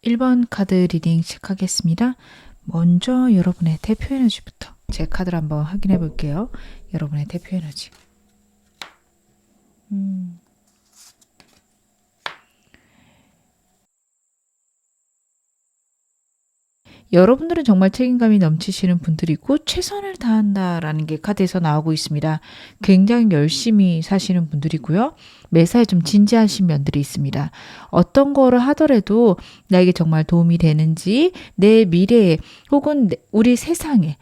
1번 카드 리딩 시작하겠습니다. 먼저 여러분의 대표 에너지부터 제 카드를 한번 확인해 볼게요. 여러분의 대표 에너지. 여러분들은 정말 책임감이 넘치시는 분들이고 최선을 다한다라는 게 카드에서 나오고 있습니다. 굉장히 열심히 사시는 분들이고요. 매사에 좀 진지하신 면들이 있습니다. 어떤 거를 하더라도 나에게 정말 도움이 되는지 내 미래에 혹은 우리 세상에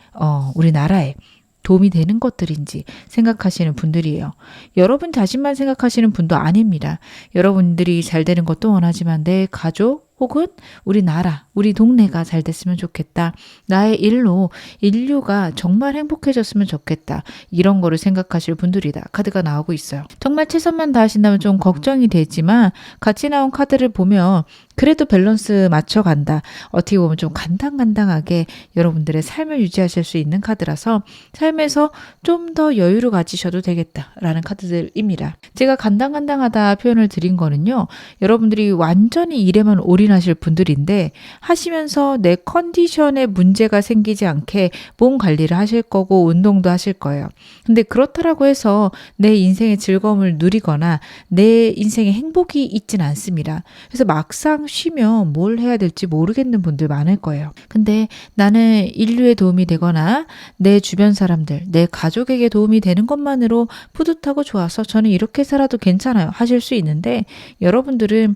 우리나라에 도움이 되는 것들인지 생각하시는 분들이에요. 여러분 자신만 생각하시는 분도 아닙니다. 여러분들이 잘 되는 것도 원하지만 내 가족 혹은 우리 나라, 우리 동네가 잘 됐으면 좋겠다. 나의 일로 인류가 정말 행복해졌으면 좋겠다. 이런 거를 생각하실 분들이다. 카드가 나오고 있어요. 정말 최선만 다하신다면 좀 걱정이 되지만 같이 나온 카드를 보면 그래도 밸런스 맞춰간다. 어떻게 보면 좀 간당간당하게 여러분들의 삶을 유지하실 수 있는 카드라서 삶에서 좀 더 여유를 가지셔도 되겠다라는 카드들입니다. 제가 간당간당하다 표현을 드린 거는요. 여러분들이 완전히 일에만 올인하실 분들인데 하시면서 내 컨디션에 문제가 생기지 않게 몸 관리를 하실 거고 운동도 하실 거예요. 근데 그렇다라고 해서 내 인생의 즐거움을 누리거나 내 인생의 행복이 있진 않습니다. 그래서 막상 쉬면 뭘 해야 될지 모르겠는 분들 많을 거예요. 근데 나는 인류에 도움이 되거나 내 주변 사람들, 내 가족에게 도움이 되는 것만으로 뿌듯하고 좋아서 저는 이렇게 살아도 괜찮아요. 하실 수 있는데 여러분들은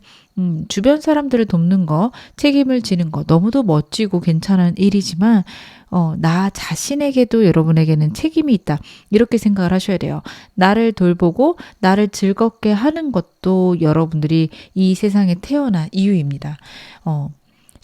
주변 사람들을 돕는 거, 책임을 지는 거 너무도 멋지고 괜찮은 일이지만 나 자신에게도 여러분에게는 책임이 있다. 이렇게 생각을 하셔야 돼요. 나를 돌보고 나를 즐겁게 하는 것도 여러분들이 이 세상에 태어난 이유입니다.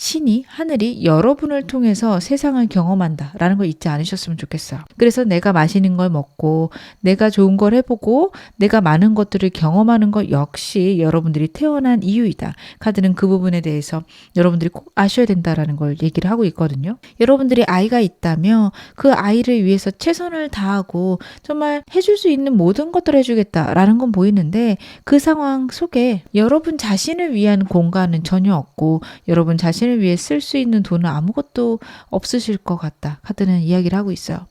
신이 하늘이 여러분을 통해서 세상을 경험한다라는 걸 잊지 않으셨으면 좋겠어요. 그래서 내가 맛있는 걸 먹고 내가 좋은 걸 해보고 내가 많은 것들을 경험하는 것 역시 여러분들이 태어난 이유이다. 카드는 그 부분에 대해서 여러분들이 꼭 아셔야 된다라는 걸 얘기를 하고 있거든요. 여러분들이 아이가 있다면 그 아이를 위해서 최선을 다하고 정말 해줄 수 있는 모든 것들을 해주겠다라는 건 보이는데 그 상황 속에 여러분 자신을 위한 공간은 전혀 없고 여러분 자신을 위해 쓸 수 있는 돈은 아무것도 없으실 것 같다. 카드는 이야기를 하고 있어요.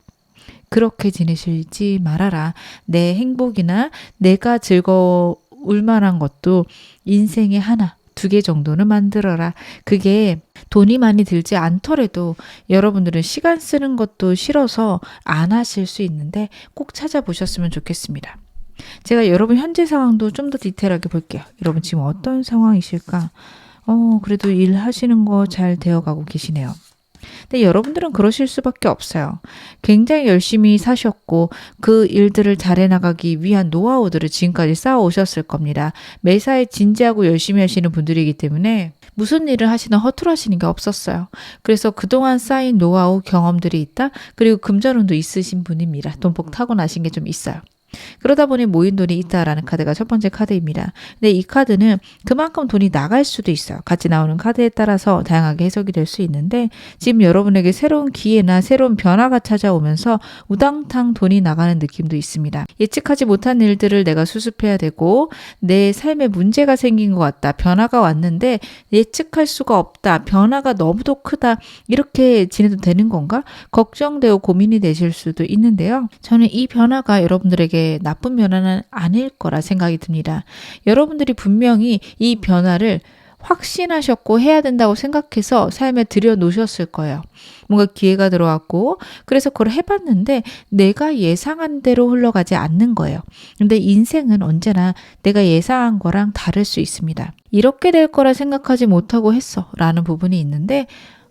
그렇게 지내시지 말아라. 내 행복이나 내가 즐거울 만한 것도 인생에 하나, 2개 정도는 만들어라. 그게 돈이 많이 들지 않더라도 여러분들은 시간 쓰는 것도 싫어서 안 하실 수 있는데 꼭 찾아보셨으면 좋겠습니다. 제가 여러분 현재 상황도 좀 더 디테일하게 볼게요. 여러분 지금 어떤 상황이실까? 그래도 일 하시는 거 잘 되어가고 계시네요. 근데 여러분들은 그러실 수밖에 없어요. 굉장히 열심히 사셨고 그 일들을 잘해 나가기 위한 노하우들을 지금까지 쌓아 오셨을 겁니다. 매사에 진지하고 열심히 하시는 분들이기 때문에 무슨 일을 하시든 허투루하시는 게 없었어요. 그래서 그동안 쌓인 노하우 경험들이 있다. 그리고 금전운도 있으신 분입니다. 돈복 타고나신 게 좀 있어요. 그러다 보니 모인 돈이 있다라는 카드가 첫 번째 카드입니다. 근데 이 카드는 그만큼 돈이 나갈 수도 있어요. 같이 나오는 카드에 따라서 다양하게 해석이 될 수 있는데 지금 여러분에게 새로운 기회나 새로운 변화가 찾아오면서 우당탕 돈이 나가는 느낌도 있습니다. 예측하지 못한 일들을 내가 수습해야 되고 내 삶에 문제가 생긴 것 같다. 변화가 왔는데 예측할 수가 없다. 변화가 너무도 크다. 이렇게 지내도 되는 건가? 걱정되고 고민이 되실 수도 있는데요. 저는 이 변화가 여러분들에게 나쁜 변화는 아닐 거라 생각이 듭니다. 여러분들이 분명히 이 변화를 확신하셨고 해야 된다고 생각해서 삶에 들여놓으셨을 거예요. 뭔가 기회가 들어왔고 그래서 그걸 해봤는데 내가 예상한 대로 흘러가지 않는 거예요. 근데 인생은 언제나 내가 예상한 거랑 다를 수 있습니다. 이렇게 될 거라 생각하지 못하고 했어 라는 부분이 있는데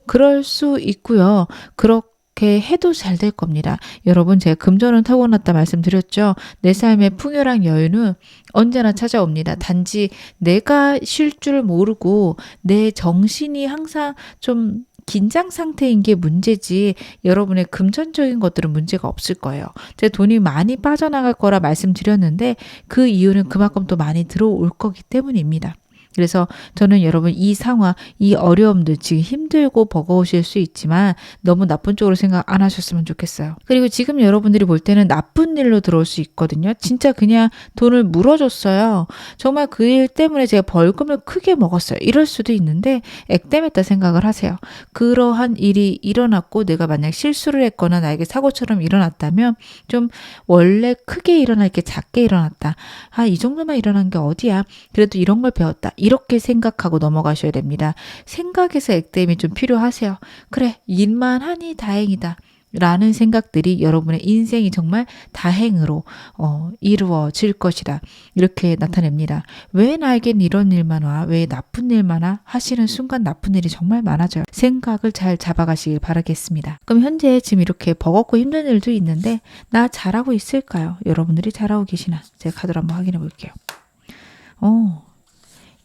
그럴 수 있고요. 그렇게 해도 잘 될 겁니다. 여러분 제가 금전은 타고났다 말씀드렸죠. 내 삶의 풍요랑 여유는 언제나 찾아옵니다. 단지 내가 쉴 줄 모르고 내 정신이 항상 좀 긴장 상태인 게 문제지 여러분의 금전적인 것들은 문제가 없을 거예요. 제가 돈이 많이 빠져나갈 거라 말씀드렸는데 그 이유는 그만큼 또 많이 들어올 거기 때문입니다. 그래서 저는 여러분 이 상황, 이 어려움들 지금 힘들고 버거우실 수 있지만 너무 나쁜 쪽으로 생각 안 하셨으면 좋겠어요. 그리고 지금 여러분들이 볼 때는 나쁜 일로 들어올 수 있거든요. 진짜 그냥 돈을 물어줬어요. 정말 그 일 때문에 제가 벌금을 크게 먹었어요. 이럴 수도 있는데 액땜했다 생각을 하세요. 그러한 일이 일어났고 내가 만약 실수를 했거나 나에게 사고처럼 일어났다면 좀 원래 크게 일어날 게 작게 일어났다. 아, 이 정도만 일어난 게 어디야. 그래도 이런 걸 배웠다. 이렇게 생각하고 넘어가셔야 됩니다. 생각에서 액땜이 좀 필요하세요. 그래, 일만 하니 다행이다. 라는 생각들이 여러분의 인생이 정말 다행으로 이루어질 것이다. 이렇게 나타냅니다. 왜 나에겐 이런 일만 와? 왜 나쁜 일만 와? 하시는 순간 나쁜 일이 정말 많아져요. 생각을 잘 잡아가시길 바라겠습니다. 그럼 현재 지금 이렇게 버겁고 힘든 일도 있는데 나 잘하고 있을까요? 여러분들이 잘하고 계시나? 제가 카드를 한번 확인해 볼게요.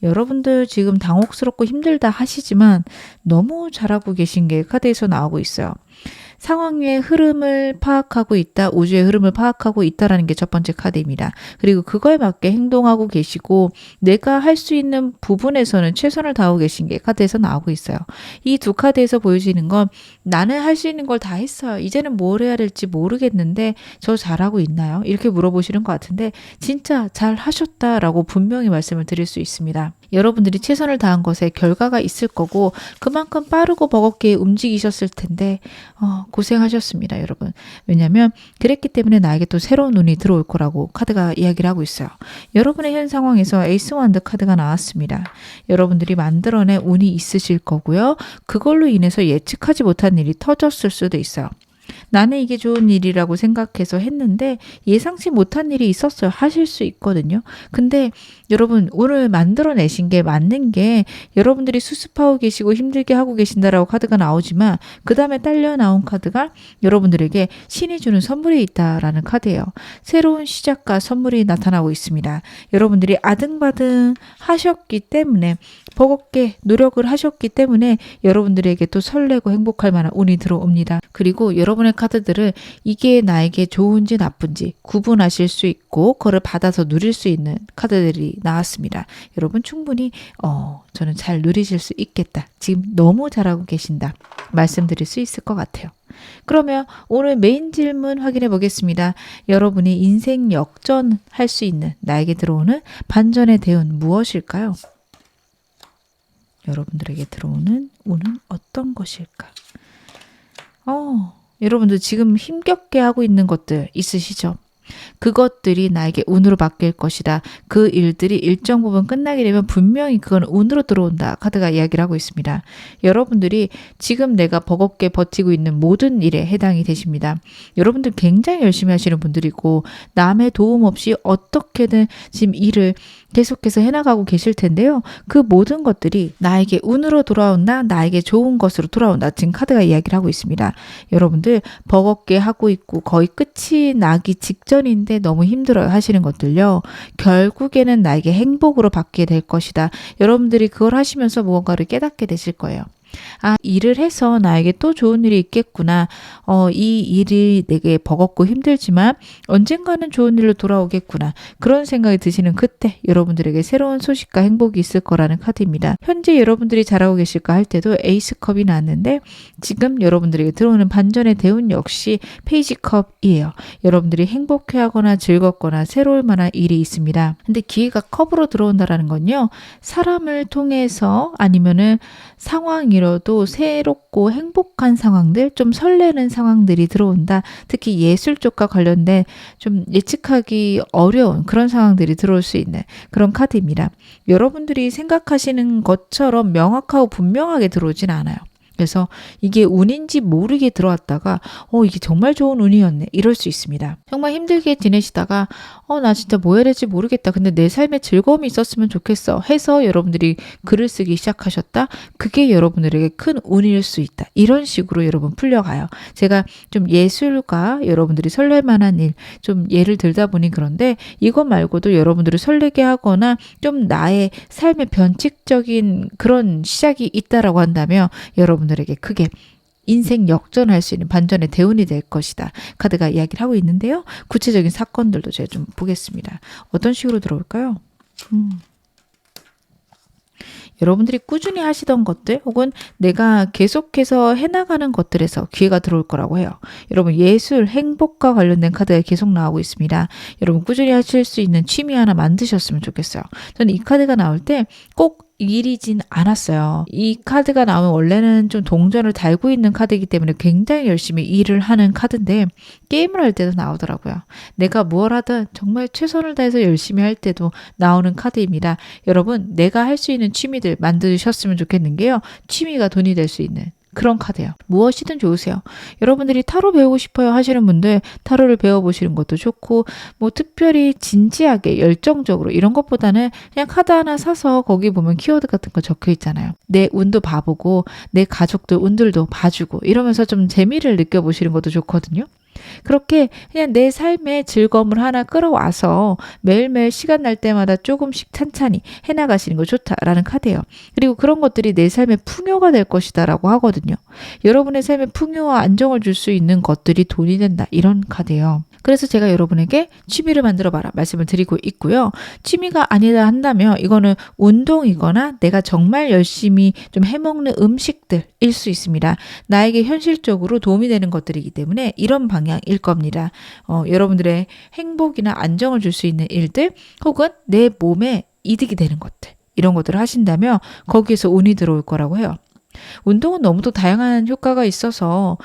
여러분들 지금 당혹스럽고 힘들다 하시지만 너무 잘하고 계신 게 카드에서 나오고 있어요. 상황의 흐름을 파악하고 있다, 우주의 흐름을 파악하고 있다라는 게 첫 번째 카드입니다. 그리고 그거에 맞게 행동하고 계시고 내가 할 수 있는 부분에서는 최선을 다하고 계신 게 카드에서 나오고 있어요. 이 두 카드에서 보여지는 건 나는 할 수 있는 걸 다 했어요. 이제는 뭘 해야 될지 모르겠는데 저 잘하고 있나요? 이렇게 물어보시는 것 같은데 진짜 잘 하셨다라고 분명히 말씀을 드릴 수 있습니다. 여러분들이 최선을 다한 것에 결과가 있을 거고 그만큼 빠르고 버겁게 움직이셨을 텐데 고생하셨습니다, 여러분. 왜냐하면 그랬기 때문에 나에게 또 새로운 운이 들어올 거라고 카드가 이야기를 하고 있어요. 여러분의 현 상황에서 에이스 원드 카드가 나왔습니다. 여러분들이 만들어낸 운이 있으실 거고요. 그걸로 인해서 예측하지 못한 일이 터졌을 수도 있어요. 나는 이게 좋은 일이라고 생각해서 했는데 예상치 못한 일이 있었어요. 하실 수 있거든요. 근데 여러분 오늘 만들어내신 게 맞는 게 여러분들이 수습하고 계시고 힘들게 하고 계신다라고 카드가 나오지만 그 다음에 딸려 나온 카드가 여러분들에게 신이 주는 선물이 있다라는 카드예요. 새로운 시작과 선물이 나타나고 있습니다. 여러분들이 아등바등 하셨기 때문에 버겁게 노력을 하셨기 때문에 여러분들에게 또 설레고 행복할 만한 운이 들어옵니다. 그리고 여러분의 카드들을 이게 나에게 좋은지 나쁜지 구분하실 수 있고 그거를 받아서 누릴 수 있는 카드들이 나왔습니다. 여러분 충분히 저는 잘 누리실 수 있겠다. 지금 너무 잘하고 계신다. 말씀드릴 수 있을 것 같아요. 그러면 오늘 메인 질문 확인해 보겠습니다. 여러분이 인생 역전할 수 있는 나에게 들어오는 반전의 대운 무엇일까요? 여러분들에게 들어오는 운은 어떤 것일까? 여러분들 지금 힘겹게 하고 있는 것들 있으시죠? 그것들이 나에게 운으로 바뀔 것이다. 그 일들이 일정 부분 끝나게 되면 분명히 그건 운으로 들어온다. 카드가 이야기를 하고 있습니다. 여러분들이 지금 내가 버겁게 버티고 있는 모든 일에 해당이 되십니다. 여러분들 굉장히 열심히 하시는 분들이고 남의 도움 없이 어떻게든 지금 일을 계속해서 해나가고 계실 텐데요. 그 모든 것들이 나에게 운으로 돌아온다. 나에게 좋은 것으로 돌아온다. 지금 카드가 이야기를 하고 있습니다. 여러분들 버겁게 하고 있고 거의 끝이 나기 직전인데 너무 힘들어요 하시는 것들요. 결국에는 나에게 행복으로 바뀌게 될 것이다. 여러분들이 그걸 하시면서 무언가를 깨닫게 되실 거예요. 아, 일을 해서 나에게 또 좋은 일이 있겠구나. 이 일이 내게 버겁고 힘들지만 언젠가는 좋은 일로 돌아오겠구나. 그런 생각이 드시는 그때 여러분들에게 새로운 소식과 행복이 있을 거라는 카드입니다. 현재 여러분들이 잘하고 계실까 할 때도 에이스컵이 나왔는데 지금 여러분들에게 들어오는 반전의 대운 역시 페이지컵이에요. 여러분들이 행복해하거나 즐겁거나 새로울 만한 일이 있습니다. 근데 기회가 컵으로 들어온다라는 건요. 사람을 통해서 아니면은 상황이라도 새롭고 행복한 상황들, 좀 설레는 상황들이 들어온다. 특히 예술 쪽과 관련된 좀 예측하기 어려운 그런 상황들이 들어올 수 있는 그런 카드입니다. 여러분들이 생각하시는 것처럼 명확하고 분명하게 들어오진 않아요. 그래서 이게 운인지 모르게 들어왔다가 이게 정말 좋은 운이었네 이럴 수 있습니다. 정말 힘들게 지내시다가 나 진짜 뭐 해야 될지 모르겠다. 근데 내 삶에 즐거움이 있었으면 좋겠어 해서 여러분들이 글을 쓰기 시작하셨다. 그게 여러분들에게 큰 운일 수 있다. 이런 식으로 여러분 풀려가요. 제가 좀 예술과 여러분들이 설렐 만한 일 좀 예를 들다 보니 그런데 이것 말고도 여러분들을 설레게 하거나 좀 나의 삶의 변칙적인 그런 시작이 있다라고 한다면 여러분들에게 크게 인생 역전할 수 있는 반전의 대운이 될 것이다. 카드가 이야기를 하고 있는데요. 구체적인 사건들도 제가 좀 보겠습니다. 어떤 식으로 들어올까요? 여러분들이 꾸준히 하시던 것들 혹은 내가 계속해서 해나가는 것들에서 기회가 들어올 거라고 해요. 여러분 예술, 행복과 관련된 카드가 계속 나오고 있습니다. 여러분 꾸준히 하실 수 있는 취미 하나 만드셨으면 좋겠어요. 저는 이 카드가 나올 때 꼭 일이진 않았어요. 이 카드가 나오면 원래는 좀 동전을 달고 있는 카드이기 때문에 굉장히 열심히 일을 하는 카드인데 게임을 할 때도 나오더라고요. 내가 뭘 하든 정말 최선을 다해서 열심히 할 때도 나오는 카드입니다. 여러분 내가 할 수 있는 취미들 만드셨으면 좋겠는 게요. 취미가 돈이 될 수 있는 그런 카드예요. 무엇이든 좋으세요. 여러분들이 타로 배우고 싶어요 하시는 분들 타로를 배워보시는 것도 좋고 뭐 특별히 진지하게 열정적으로 이런 것보다는 그냥 카드 하나 사서 거기 보면 키워드 같은 거 적혀 있잖아요. 내 운도 봐보고 내 가족들 운들도 봐주고 이러면서 좀 재미를 느껴보시는 것도 좋거든요. 그렇게 그냥 내 삶의 즐거움을 하나 끌어와서 매일매일 시간 날 때마다 조금씩 찬찬히 해나가시는 거 좋다라는 카드예요. 그리고 그런 것들이 내 삶의 풍요가 될 것이다라고 하거든요. 여러분의 삶에 풍요와 안정을 줄 수 있는 것들이 돈이 된다 이런 카드예요. 그래서 제가 여러분에게 취미를 만들어 봐라 말씀을 드리고 있고요. 취미가 아니다 한다면 이거는 운동이거나 내가 정말 열심히 좀 해먹는 음식들일 수 있습니다. 나에게 현실적으로 도움이 되는 것들이기 때문에 이런 방향일 겁니다. 여러분들의 행복이나 안정을 줄 수 있는 일들 혹은 내 몸에 이득이 되는 것들 이런 것들을 하신다면 거기에서 운이 들어올 거라고 해요. 운동은 너무도 다양한 효과가 있어서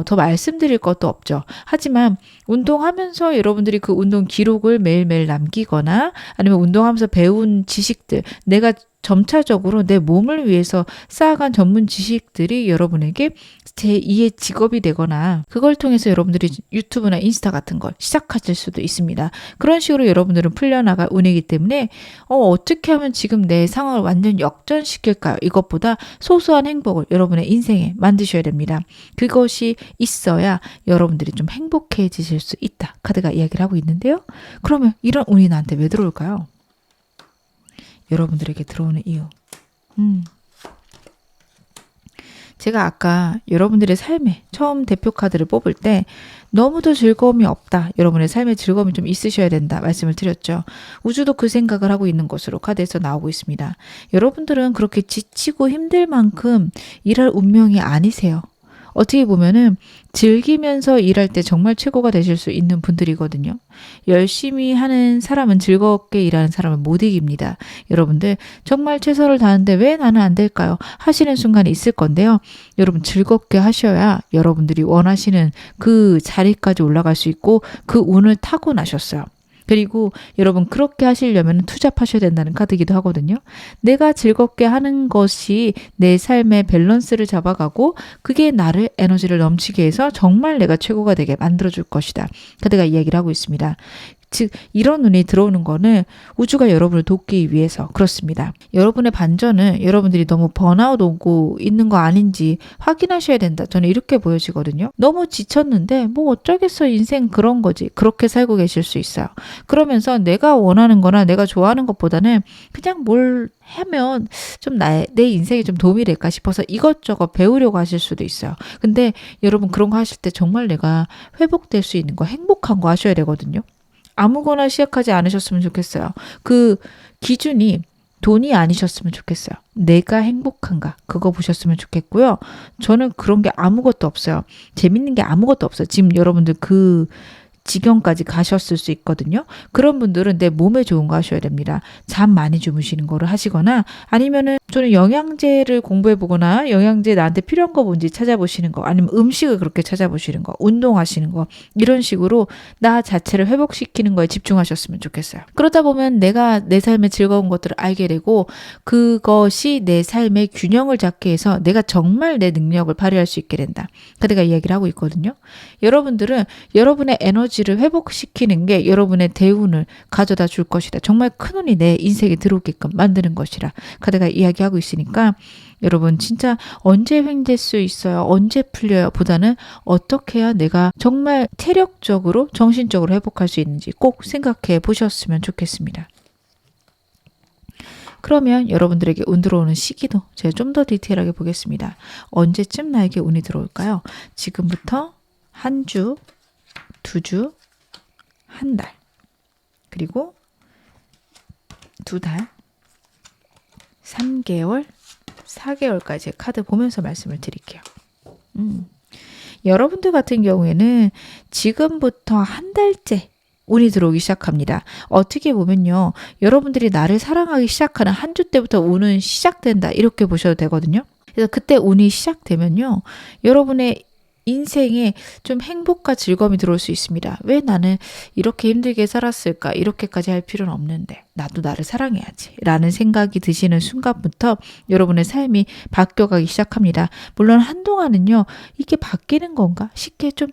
더 말씀드릴 것도 없죠. 하지만 운동하면서 여러분들이 그 운동 기록을 매일매일 남기거나 아니면 운동하면서 배운 지식들 내가 점차적으로 내 몸을 위해서 쌓아간 전문 지식들이 여러분에게 제2의 직업이 되거나 그걸 통해서 여러분들이 유튜브나 인스타 같은 걸 시작하실 수도 있습니다. 그런 식으로 여러분들은 풀려나갈 운이기 때문에 어떻게 하면 지금 내 상황을 완전 역전시킬까요? 이것보다 소소한 행복을 여러분의 인생에 만드셔야 됩니다. 그것이 있어야 여러분들이 좀 행복해지실 수 있다. 카드가 이야기를 하고 있는데요. 그러면 이런 운이 나한테 왜 들어올까요? 여러분들에게 들어오는 이유. 제가 아까 여러분들의 삶에 처음 대표 카드를 뽑을 때 너무도 즐거움이 없다. 여러분의 삶에 즐거움이 좀 있으셔야 된다. 말씀을 드렸죠. 우주도 그 생각을 하고 있는 것으로 카드에서 나오고 있습니다. 여러분들은 그렇게 지치고 힘들 만큼 일할 운명이 아니세요. 어떻게 보면은 즐기면서 일할 때 정말 최고가 되실 수 있는 분들이거든요. 열심히 하는 사람은 즐겁게 일하는 사람을 못 이깁니다. 여러분들 정말 최선을 다하는데 왜 나는 안 될까요? 하시는 순간이 있을 건데요. 여러분 즐겁게 하셔야 여러분들이 원하시는 그 자리까지 올라갈 수 있고 그 운을 타고나셨어요. 그리고 여러분 그렇게 하시려면 투잡하셔야 된다는 카드이기도 하거든요. 내가 즐겁게 하는 것이 내 삶의 밸런스를 잡아가고 그게 나를 에너지를 넘치게 해서 정말 내가 최고가 되게 만들어줄 것이다. 카드가 이야기를 하고 있습니다. 즉 이런 운이 들어오는 거는 우주가 여러분을 돕기 위해서 그렇습니다. 여러분의 반전은 여러분들이 너무 번아웃 오고 있는 거 아닌지 확인하셔야 된다. 저는 이렇게 보여지거든요. 너무 지쳤는데 뭐 어쩌겠어 인생 그런 거지. 그렇게 살고 계실 수 있어요. 그러면서 내가 원하는 거나 내가 좋아하는 것보다는 그냥 뭘 하면 좀 내 인생에 좀 도움이 될까 싶어서 이것저것 배우려고 하실 수도 있어요. 근데 여러분 그런 거 하실 때 정말 내가 회복될 수 있는 거 행복한 거 하셔야 되거든요. 아무거나 시작하지 않으셨으면 좋겠어요. 그 기준이 돈이 아니셨으면 좋겠어요. 내가 행복한가 그거 보셨으면 좋겠고요. 저는 그런 게 아무것도 없어요. 재밌는 게 아무것도 없어요. 지금 여러분들 그 지경까지 가셨을 수 있거든요. 그런 분들은 내 몸에 좋은 거 하셔야 됩니다. 잠 많이 주무시는 거를 하시거나 아니면은 저는 영양제를 공부해 보거나 영양제 나한테 필요한 거 뭔지 찾아보시는 거 아니면 음식을 그렇게 찾아보시는 거 운동하시는 거 이런 식으로 나 자체를 회복시키는 거에 집중하셨으면 좋겠어요. 그러다 보면 내가 내 삶의 즐거운 것들을 알게 되고 그것이 내 삶의 균형을 잡게 해서 내가 정말 내 능력을 발휘할 수 있게 된다. 카드가 이야기를 하고 있거든요. 여러분들은 여러분의 에너지를 회복시키는 게 여러분의 대운을 가져다 줄 것이다. 정말 큰 운이 내 인생에 들어오게끔 만드는 것이라 카드가 이야기하고 있으니까 여러분 진짜 언제 횡재할 수 있어요? 언제 풀려요? 보다는 어떻게 해야 내가 정말 체력적으로 정신적으로 회복할 수 있는지 꼭 생각해 보셨으면 좋겠습니다. 그러면 여러분들에게 운 들어오는 시기도 제가 좀 더 디테일하게 보겠습니다. 언제쯤 나에게 운이 들어올까요? 지금부터 한 주, 두 주, 한 달, 그리고 두 달, 3개월, 4개월까지 카드 보면서 말씀을 드릴게요. 여러분들 같은 경우에는 지금부터 한 달째 운이 들어오기 시작합니다. 어떻게 보면요. 여러분들이 나를 사랑하기 시작하는 한 주 때부터 운은 시작된다. 이렇게 보셔도 되거든요. 그래서 그때 운이 시작되면요. 여러분의 인생에 좀 행복과 즐거움이 들어올 수 있습니다. 왜 나는 이렇게 힘들게 살았을까? 이렇게까지 할 필요는 없는데 나도 나를 사랑해야지 라는 생각이 드시는 순간부터 여러분의 삶이 바뀌어가기 시작합니다. 물론 한동안은요. 이게 바뀌는 건가? 쉽게 좀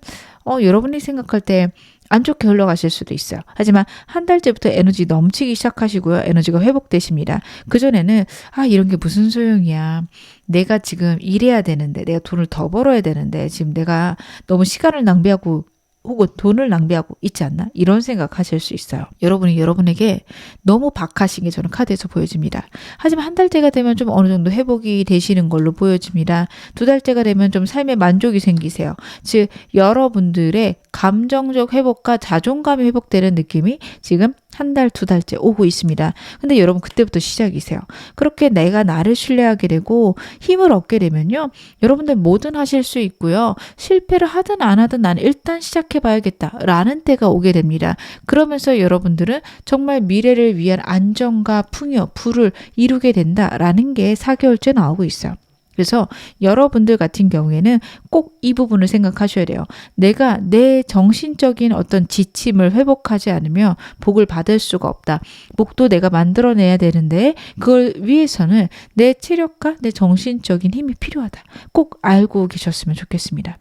여러분이 생각할 때 안 좋게 흘러가실 수도 있어요. 하지만 한 달째부터 에너지 넘치기 시작하시고요. 에너지가 회복되십니다. 그전에는 이런 게 무슨 소용이야. 내가 지금 일해야 되는데 내가 돈을 더 벌어야 되는데 지금 내가 너무 시간을 낭비하고 혹은 돈을 낭비하고 있지 않나? 이런 생각하실 수 있어요. 여러분이 여러분에게 너무 박하신 게 저는 카드에서 보여집니다. 하지만 한 달째가 되면 좀 어느 정도 회복이 되시는 걸로 보여집니다. 2달째가 되면 좀 삶에 만족이 생기세요. 즉 여러분들의 감정적 회복과 자존감이 회복되는 느낌이 지금 한 달, 2달째 오고 있습니다. 근데 여러분 그때부터 시작이세요. 그렇게 내가 나를 신뢰하게 되고 힘을 얻게 되면요. 여러분들 뭐든 하실 수 있고요. 실패를 하든 안 하든 난 일단 시작해봐야겠다 라는 때가 오게 됩니다. 그러면서 여러분들은 정말 미래를 위한 안정과 풍요, 부를 이루게 된다라는 게 4개월째 나오고 있어요. 그래서 여러분들 같은 경우에는 꼭 이 부분을 생각하셔야 돼요. 내가 내 정신적인 어떤 지침을 회복하지 않으면 복을 받을 수가 없다. 복도 내가 만들어내야 되는데 그걸 위해서는 내 체력과 내 정신적인 힘이 필요하다. 꼭 알고 계셨으면 좋겠습니다.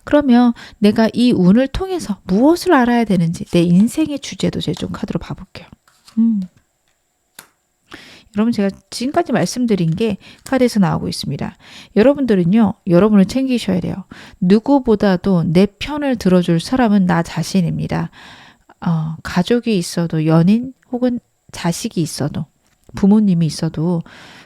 그러면 내가 이 운을 통해서 무엇을 알아야 되는지 내 인생의 주제도 제가 좀 카드로 봐볼게요. 여러분 제가 지금까지 말씀드린 게 카드에서 나오고 있습니다. 여러분들은요. 여러분을 챙기셔야 돼요. 누구보다도 내 편을 들어줄 사람은 나 자신입니다. 가족이 있어도 연인 혹은 자식이 있어도 부모님이 있어도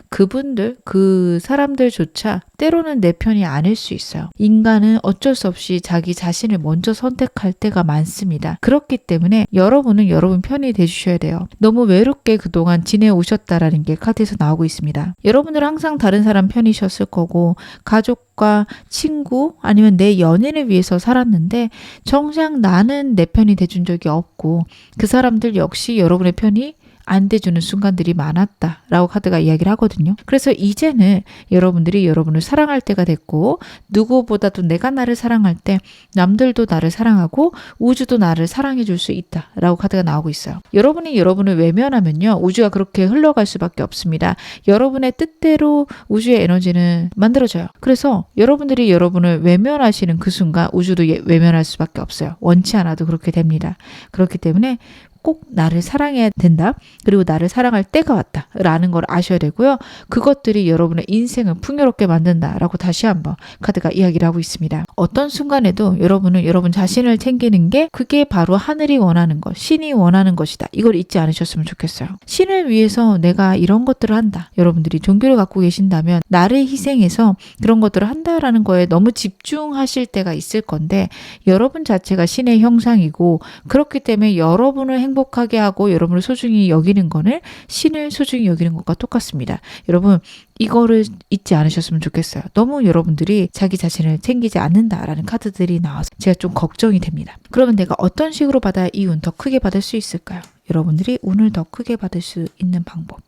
그분들, 그 사람들조차 때로는 내 편이 아닐 수 있어요. 인간은 어쩔 수 없이 자기 자신을 먼저 선택할 때가 많습니다. 그렇기 때문에 여러분은 여러분 편이 돼주셔야 돼요. 너무 외롭게 그동안 지내오셨다라는 게 카드에서 나오고 있습니다. 여러분들은 항상 다른 사람 편이셨을 거고 가족과 친구 아니면 내 연인을 위해서 살았는데 정작 나는 내 편이 돼준 적이 없고 그 사람들 역시 여러분의 편이 안 돼주는 순간들이 많았다라고 카드가 이야기를 하거든요. 그래서 이제는 여러분들이 여러분을 사랑할 때가 됐고 누구보다도 내가 나를 사랑할 때 남들도 나를 사랑하고 우주도 나를 사랑해 줄 수 있다라고 카드가 나오고 있어요. 여러분이 여러분을 외면하면요. 우주가 그렇게 흘러갈 수밖에 없습니다. 여러분의 뜻대로 우주의 에너지는 만들어져요. 그래서 여러분들이 여러분을 외면하시는 그 순간 우주도 외면할 수밖에 없어요. 원치 않아도 그렇게 됩니다. 그렇기 때문에 꼭 나를 사랑해야 된다. 그리고 나를 사랑할 때가 왔다. 라는 걸 아셔야 되고요. 그것들이 여러분의 인생을 풍요롭게 만든다라고 다시 한번 카드가 이야기를 하고 있습니다. 어떤 순간에도 여러분은 여러분 자신을 챙기는 게 그게 바로 하늘이 원하는 것, 신이 원하는 것이다. 이걸 잊지 않으셨으면 좋겠어요. 신을 위해서 내가 이런 것들을 한다. 여러분들이 종교를 갖고 계신다면 나를 희생해서 그런 것들을 한다라는 거에 너무 집중하실 때가 있을 건데 여러분 자체가 신의 형상이고 그렇기 때문에 여러분을 행복하게 하고 여러분을 소중히 여기는 거는 신을 소중히 여기는 것과 똑같습니다. 여러분 이거를 잊지 않으셨으면 좋겠어요. 너무 여러분들이 자기 자신을 챙기지 않는다라는 카드들이 나와서 제가 좀 걱정이 됩니다. 그러면 내가 어떤 식으로 받아야 이 운 더 크게 받을 수 있을까요? 여러분들이 운을 더 크게 받을 수 있는 방법.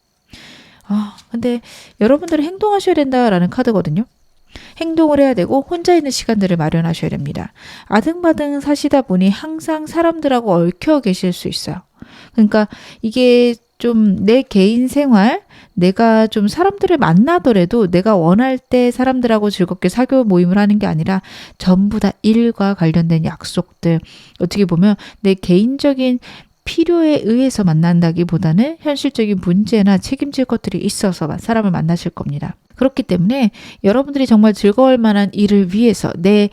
근데 여러분들이 행동하셔야 된다라는 카드거든요. 행동을 해야 되고 혼자 있는 시간들을 마련하셔야 됩니다. 아등바등 사시다 보니 항상 사람들하고 얽혀 계실 수 있어요. 그러니까 이게 좀 내 개인 생활, 내가 좀 사람들을 만나더라도 내가 원할 때 사람들하고 즐겁게 사교 모임을 하는 게 아니라 전부 다 일과 관련된 약속들, 어떻게 보면 내 개인적인 필요에 의해서 만난다기보다는 현실적인 문제나 책임질 것들이 있어서 사람을 만나실 겁니다. 그렇기 때문에 여러분들이 정말 즐거울 만한 일을 위해서 내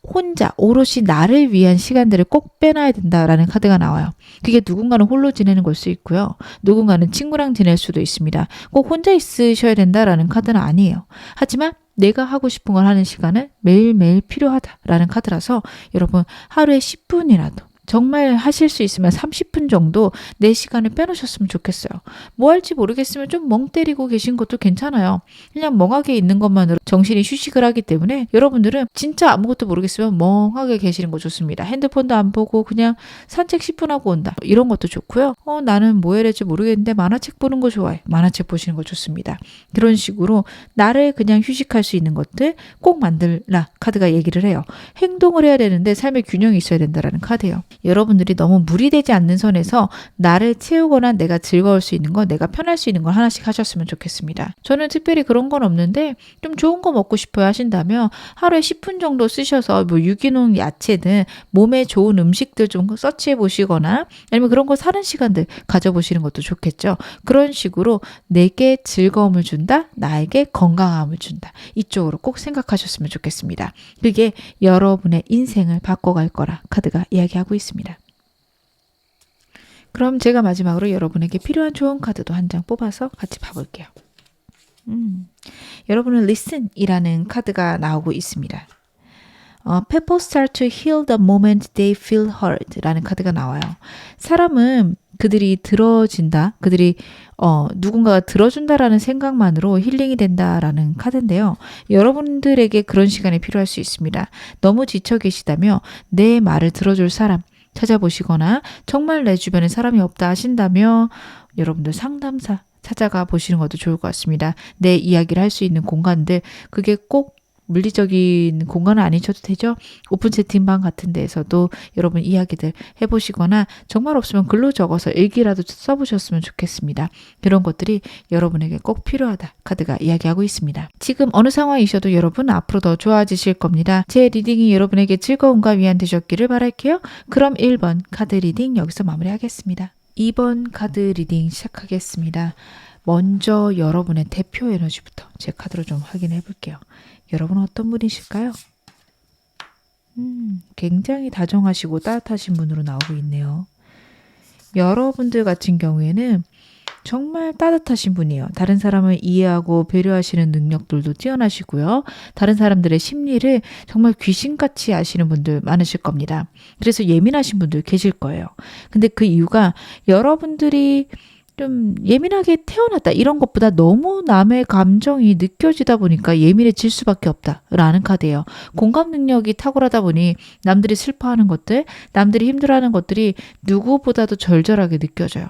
혼자 오롯이 나를 위한 시간들을 꼭 빼놔야 된다라는 카드가 나와요. 그게 누군가는 홀로 지내는 걸 수 있고요. 누군가는 친구랑 지낼 수도 있습니다. 꼭 혼자 있으셔야 된다라는 카드는 아니에요. 하지만 내가 하고 싶은 걸 하는 시간은 매일매일 필요하다라는 카드라서 여러분 하루에 10분이라도 정말 하실 수 있으면 30분 정도 내 시간을 빼놓으셨으면 좋겠어요. 뭐 할지 모르겠으면 좀 멍 때리고 계신 것도 괜찮아요. 그냥 멍하게 있는 것만으로 정신이 휴식을 하기 때문에 여러분들은 진짜 아무것도 모르겠으면 멍하게 계시는 거 좋습니다. 핸드폰도 안 보고 그냥 산책 10분 하고 온다. 이런 것도 좋고요. 나는 뭐 해야 될지 모르겠는데 만화책 보는 거 좋아해. 만화책 보시는 거 좋습니다. 그런 식으로 나를 그냥 휴식할 수 있는 것들 꼭 만들라 카드가 얘기를 해요. 행동을 해야 되는데 삶의 균형이 있어야 된다라는 카드예요. 여러분들이 너무 무리되지 않는 선에서 나를 채우거나 내가 즐거울 수 있는 거, 내가 편할 수 있는 걸 하나씩 하셨으면 좋겠습니다. 저는 특별히 그런 건 없는데 좀 좋은 거 먹고 싶어요 하신다면 하루에 10분 정도 쓰셔서 뭐 유기농 야채든 몸에 좋은 음식들 좀 서치해 보시거나 아니면 그런 거 사는 시간들 가져보시는 것도 좋겠죠. 그런 식으로 내게 즐거움을 준다, 나에게 건강함을 준다. 이쪽으로 꼭 생각하셨으면 좋겠습니다. 그게 여러분의 인생을 바꿔갈 거라 카드가 이야기하고 있습니다. 그럼 제가 마지막으로 여러분에게 필요한 좋은 카드도 한 장 뽑아서 같이 봐볼게요. 여러분은 listen이라는 카드가 나오고 있습니다. People start to heal the moment they feel heard 라는 카드가 나와요. 사람은 그들이 들어진다, 그들이 누군가가 들어준다라는 생각만으로 힐링이 된다라는 카드인데요. 여러분들에게 그런 시간이 필요할 수 있습니다. 너무 지쳐 계시다며 내 말을 들어줄 사람 찾아보시거나 정말 내 주변에 사람이 없다 하신다며 여러분들 상담사 찾아가 보시는 것도 좋을 것 같습니다. 내 이야기를 할 수 있는 공간들, 그게 꼭 물리적인 공간은 아니셔도 되죠. 오픈 채팅방 같은 데에서도 여러분 이야기들 해보시거나 정말 없으면 글로 적어서 일기라도 써보셨으면 좋겠습니다. 그런 것들이 여러분에게 꼭 필요하다 카드가 이야기하고 있습니다. 지금 어느 상황이셔도 여러분 앞으로 더 좋아지실 겁니다. 제 리딩이 여러분에게 즐거움과 위안 되셨기를 바랄게요. 그럼 1번 카드 리딩 여기서 마무리하겠습니다. 2번 카드 리딩 시작하겠습니다. 먼저 여러분의 대표 에너지부터 제 카드로 좀 확인해 볼게요. 여러분은 어떤 분이실까요? 굉장히 다정하시고 따뜻하신 분으로 나오고 있네요. 여러분들 같은 경우에는 정말 따뜻하신 분이에요. 다른 사람을 이해하고 배려하시는 능력들도 뛰어나시고요. 다른 사람들의 심리를 정말 귀신같이 아시는 분들 많으실 겁니다. 그래서 예민하신 분들 계실 거예요. 근데 그 이유가 여러분들이 좀 예민하게 태어났다 이런 것보다 너무 남의 감정이 느껴지다 보니까 예민해질 수밖에 없다라는 카드예요. 공감 능력이 탁월하다 보니 남들이 슬퍼하는 것들, 남들이 힘들어하는 것들이 누구보다도 절절하게 느껴져요.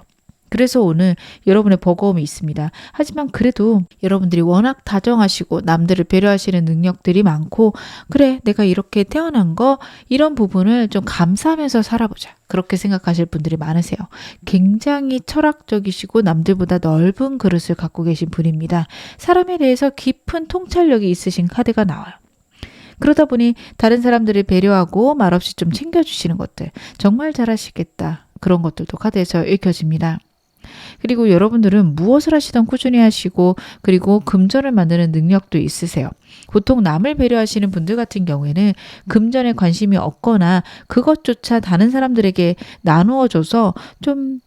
그래서 오늘 여러분의 버거움이 있습니다. 하지만 그래도 여러분들이 워낙 다정하시고 남들을 배려하시는 능력들이 많고 그래 내가 이렇게 태어난 거 이런 부분을 좀 감사하면서 살아보자. 그렇게 생각하실 분들이 많으세요. 굉장히 철학적이시고 남들보다 넓은 그릇을 갖고 계신 분입니다. 사람에 대해서 깊은 통찰력이 있으신 카드가 나와요. 그러다 보니 다른 사람들을 배려하고 말없이 좀 챙겨주시는 것들 정말 잘하시겠다. 그런 것들도 카드에서 읽혀집니다. 그리고 여러분들은 무엇을 하시든 꾸준히 하시고 그리고 금전을 만드는 능력도 있으세요. 보통 남을 배려하시는 분들 같은 경우에는 금전에 관심이 없거나 그것조차 다른 사람들에게 나누어줘서 좀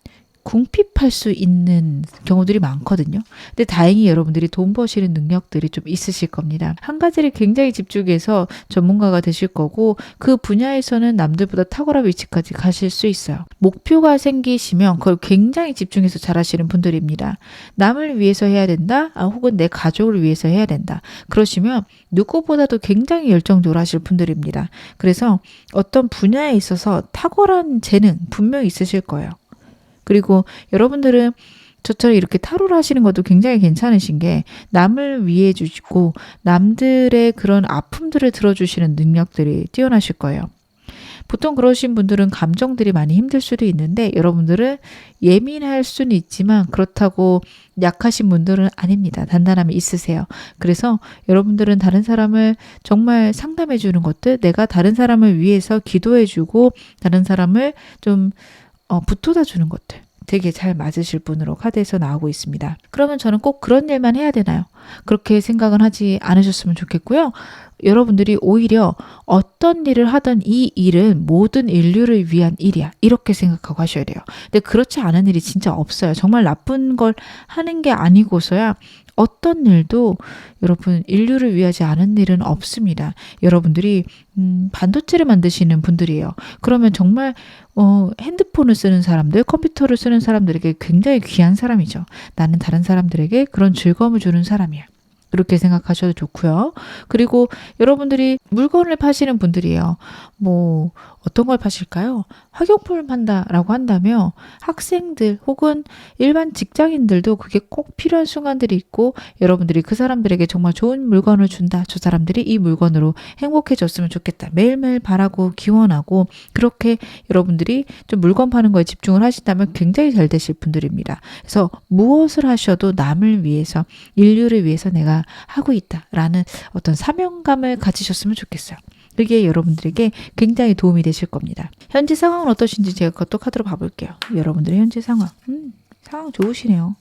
궁핍할 수 있는 경우들이 많거든요. 근데 다행히 여러분들이 돈 버시는 능력들이 좀 있으실 겁니다. 한 가지를 굉장히 집중해서 전문가가 되실 거고 그 분야에서는 남들보다 탁월한 위치까지 가실 수 있어요. 목표가 생기시면 그걸 굉장히 집중해서 잘하시는 분들입니다. 남을 위해서 해야 된다, 혹은 내 가족을 위해서 해야 된다. 그러시면 누구보다도 굉장히 열정적으로 하실 분들입니다. 그래서 어떤 분야에 있어서 탁월한 재능 분명히 있으실 거예요. 그리고 여러분들은 저처럼 이렇게 타로를 하시는 것도 굉장히 괜찮으신 게 남을 위해 주시고 남들의 그런 아픔들을 들어주시는 능력들이 뛰어나실 거예요. 보통 그러신 분들은 감정들이 많이 힘들 수도 있는데 여러분들은 예민할 수는 있지만 그렇다고 약하신 분들은 아닙니다. 단단함이 있으세요. 그래서 여러분들은 다른 사람을 정말 상담해 주는 것들, 내가 다른 사람을 위해서 기도해 주고 다른 사람을 좀 붙어다 주는 것들 되게 잘 맞으실 분으로 카드에서 나오고 있습니다. 그러면 저는 꼭 그런 일만 해야 되나요? 그렇게 생각은 하지 않으셨으면 좋겠고요. 여러분들이 오히려 어떤 일을 하든 이 일은 모든 인류를 위한 일이야. 이렇게 생각하고 하셔야 돼요. 근데 그렇지 않은 일이 진짜 없어요. 정말 나쁜 걸 하는 게 아니고서야 어떤 일도 여러분 인류를 위하지 않은 일은 없습니다. 여러분들이 반도체를 만드시는 분들이에요. 그러면 정말 핸드폰을 쓰는 사람들, 컴퓨터를 쓰는 사람들에게 굉장히 귀한 사람이죠. 나는 다른 사람들에게 그런 즐거움을 주는 사람이야. 그렇게 생각하셔도 좋고요. 그리고 여러분들이 물건을 파시는 분들이에요. 뭐 어떤 걸 파실까요? 학용품을 판다라고 한다면 학생들 혹은 일반 직장인들도 그게 꼭 필요한 순간들이 있고 여러분들이 그 사람들에게 정말 좋은 물건을 준다. 저 사람들이 이 물건으로 행복해졌으면 좋겠다. 매일매일 바라고 기원하고 그렇게 여러분들이 좀 물건 파는 거에 집중을 하신다면 굉장히 잘 되실 분들입니다. 그래서 무엇을 하셔도 남을 위해서 인류를 위해서 내가 하고 있다라는 어떤 사명감을 가지셨으면 좋겠어요. 그게 여러분들에게 굉장히 도움이 되실 겁니다. 현재 상황은 어떠신지 제가 또 카드로 봐볼게요. 여러분들의 현재 상황. 상황 좋으시네요.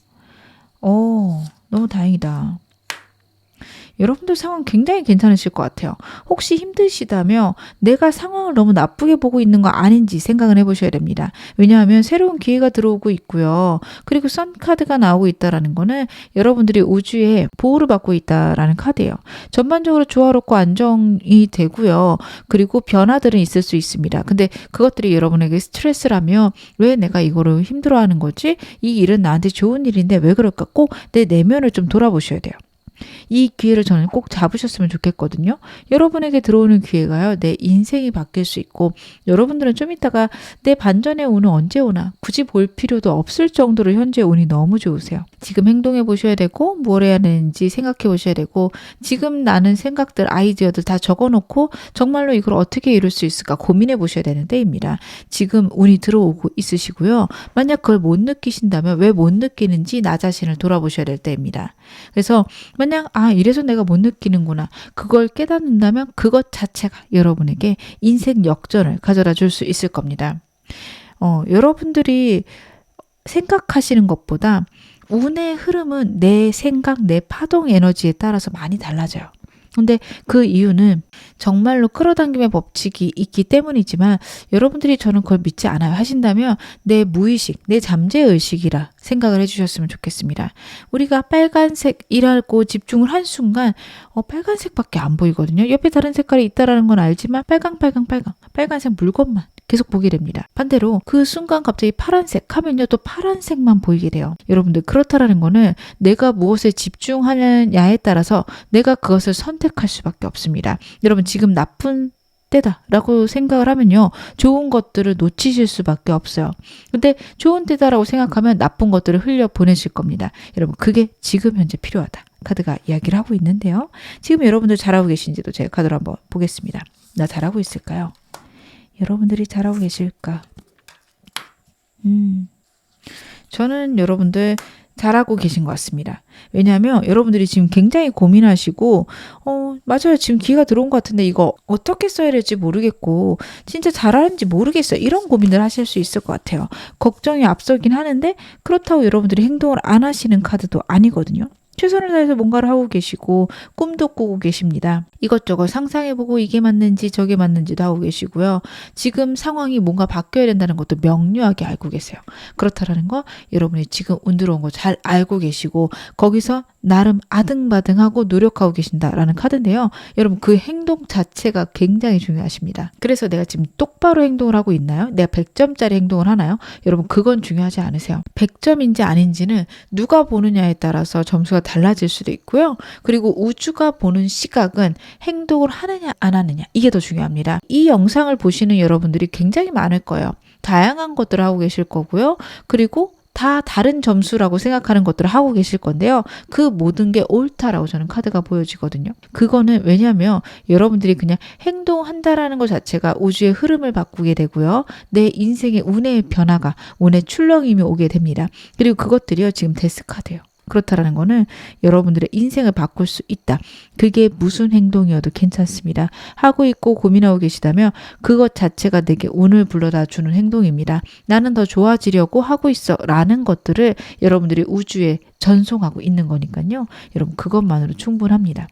너무 다행이다. 여러분들 상황 굉장히 괜찮으실 것 같아요. 혹시 힘드시다면 내가 상황을 너무 나쁘게 보고 있는 거 아닌지 생각을 해보셔야 됩니다. 왜냐하면 새로운 기회가 들어오고 있고요. 그리고 선 카드가 나오고 있다는 거는 여러분들이 우주에 보호를 받고 있다라는 카드예요. 전반적으로 조화롭고 안정이 되고요. 그리고 변화들은 있을 수 있습니다. 근데 그것들이 여러분에게 스트레스라면 왜 내가 이거를 힘들어하는 거지? 이 일은 나한테 좋은 일인데 왜 그럴까? 꼭 내 내면을 좀 돌아보셔야 돼요. 이 기회를 저는 꼭 잡으셨으면 좋겠거든요. 여러분에게 들어오는 기회가요. 내 인생이 바뀔 수 있고 여러분들은 좀 이따가 내 반전의 운은 언제 오나 굳이 볼 필요도 없을 정도로 현재 운이 너무 좋으세요. 지금 행동해 보셔야 되고 뭘 해야 되는지 생각해 보셔야 되고 지금 나는 생각들 아이디어들 다 적어놓고 정말로 이걸 어떻게 이룰 수 있을까 고민해 보셔야 되는 때입니다. 지금 운이 들어오고 있으시고요. 만약 그걸 못 느끼신다면 왜 못 느끼는지 나 자신을 돌아보셔야 될 때입니다. 그래서 만약 이래서 내가 못 느끼는구나. 그걸 깨닫는다면 그것 자체가 여러분에게 인생 역전을 가져다 줄 수 있을 겁니다. 여러분들이 생각하시는 것보다 운의 흐름은 내 생각, 내 파동 에너지에 따라서 많이 달라져요. 근데 그 이유는 정말로 끌어당김의 법칙이 있기 때문이지만 여러분들이 저는 그걸 믿지 않아요 하신다면 내 무의식, 내 잠재의식이라 생각을 해주셨으면 좋겠습니다. 우리가 빨간색이라고 집중을 한 순간 빨간색밖에 안 보이거든요. 옆에 다른 색깔이 있다는 건 알지만 빨간색 물건만 계속 보게 됩니다. 반대로 그 순간 갑자기 파란색 하면요 또 파란색만 보이게 돼요. 여러분들 그렇다라는 거는 내가 무엇에 집중하느냐에 따라서 내가 그것을 선택할 수밖에 없습니다. 여러분 지금 나쁜 때다라고 생각을 하면요 좋은 것들을 놓치실 수밖에 없어요. 근데 좋은 때다라고 생각하면 나쁜 것들을 흘려보내실 겁니다. 여러분 그게 지금 현재 필요하다. 카드가 이야기를 하고 있는데요. 지금 여러분들 잘하고 계신지도 제가 카드로 한번 보겠습니다. 나 잘하고 있을까요? 여러분들이 잘하고 계실까? 저는 여러분들 잘하고 계신 것 같습니다. 왜냐하면 여러분들이 지금 굉장히 고민하시고 맞아요. 지금 기회가 들어온 것 같은데 이거 어떻게 써야 될지 모르겠고 진짜 잘하는지 모르겠어요. 이런 고민을 하실 수 있을 것 같아요. 걱정이 앞서긴 하는데 그렇다고 여러분들이 행동을 안 하시는 카드도 아니거든요. 최선을 다해서 뭔가를 하고 계시고 꿈도 꾸고 계십니다. 이것저것 상상해보고 이게 맞는지 저게 맞는지도 하고 계시고요. 지금 상황이 뭔가 바뀌어야 된다는 것도 명료하게 알고 계세요. 그렇다라는 거 여러분이 지금 운 들어온 거 잘 알고 계시고 거기서 나름 아등바등하고 노력하고 계신다라는 카드인데요. 여러분 그 행동 자체가 굉장히 중요하십니다. 그래서 내가 지금 똑바로 행동을 하고 있나요? 내가 100점짜리 행동을 하나요? 여러분 그건 중요하지 않으세요. 100점인지 아닌지는 누가 보느냐에 따라서 점수가 달라질 수도 있고요. 그리고 우주가 보는 시각은 행동을 하느냐 안 하느냐 이게 더 중요합니다. 이 영상을 보시는 여러분들이 굉장히 많을 거예요. 다양한 것들을 하고 계실 거고요. 그리고 다 다른 점수라고 생각하는 것들을 하고 계실 건데요. 그 모든 게 옳다라고 저는 카드가 보여지거든요. 그거는 왜냐하면 여러분들이 그냥 행동한다라는 것 자체가 우주의 흐름을 바꾸게 되고요. 내 인생의 운의 변화가 운의 출렁임이 오게 됩니다. 그리고 그것들이요. 지금 데스 카드예요. 그렇다라는 거는 여러분들의 인생을 바꿀 수 있다. 그게 무슨 행동이어도 괜찮습니다. 하고 있고 고민하고 계시다면 그것 자체가 내게 운을 불러다 주는 행동입니다. 나는 더 좋아지려고 하고 있어 라는 것들을 여러분들이 우주에 전송하고 있는 거니까요. 여러분 그것만으로 충분합니다.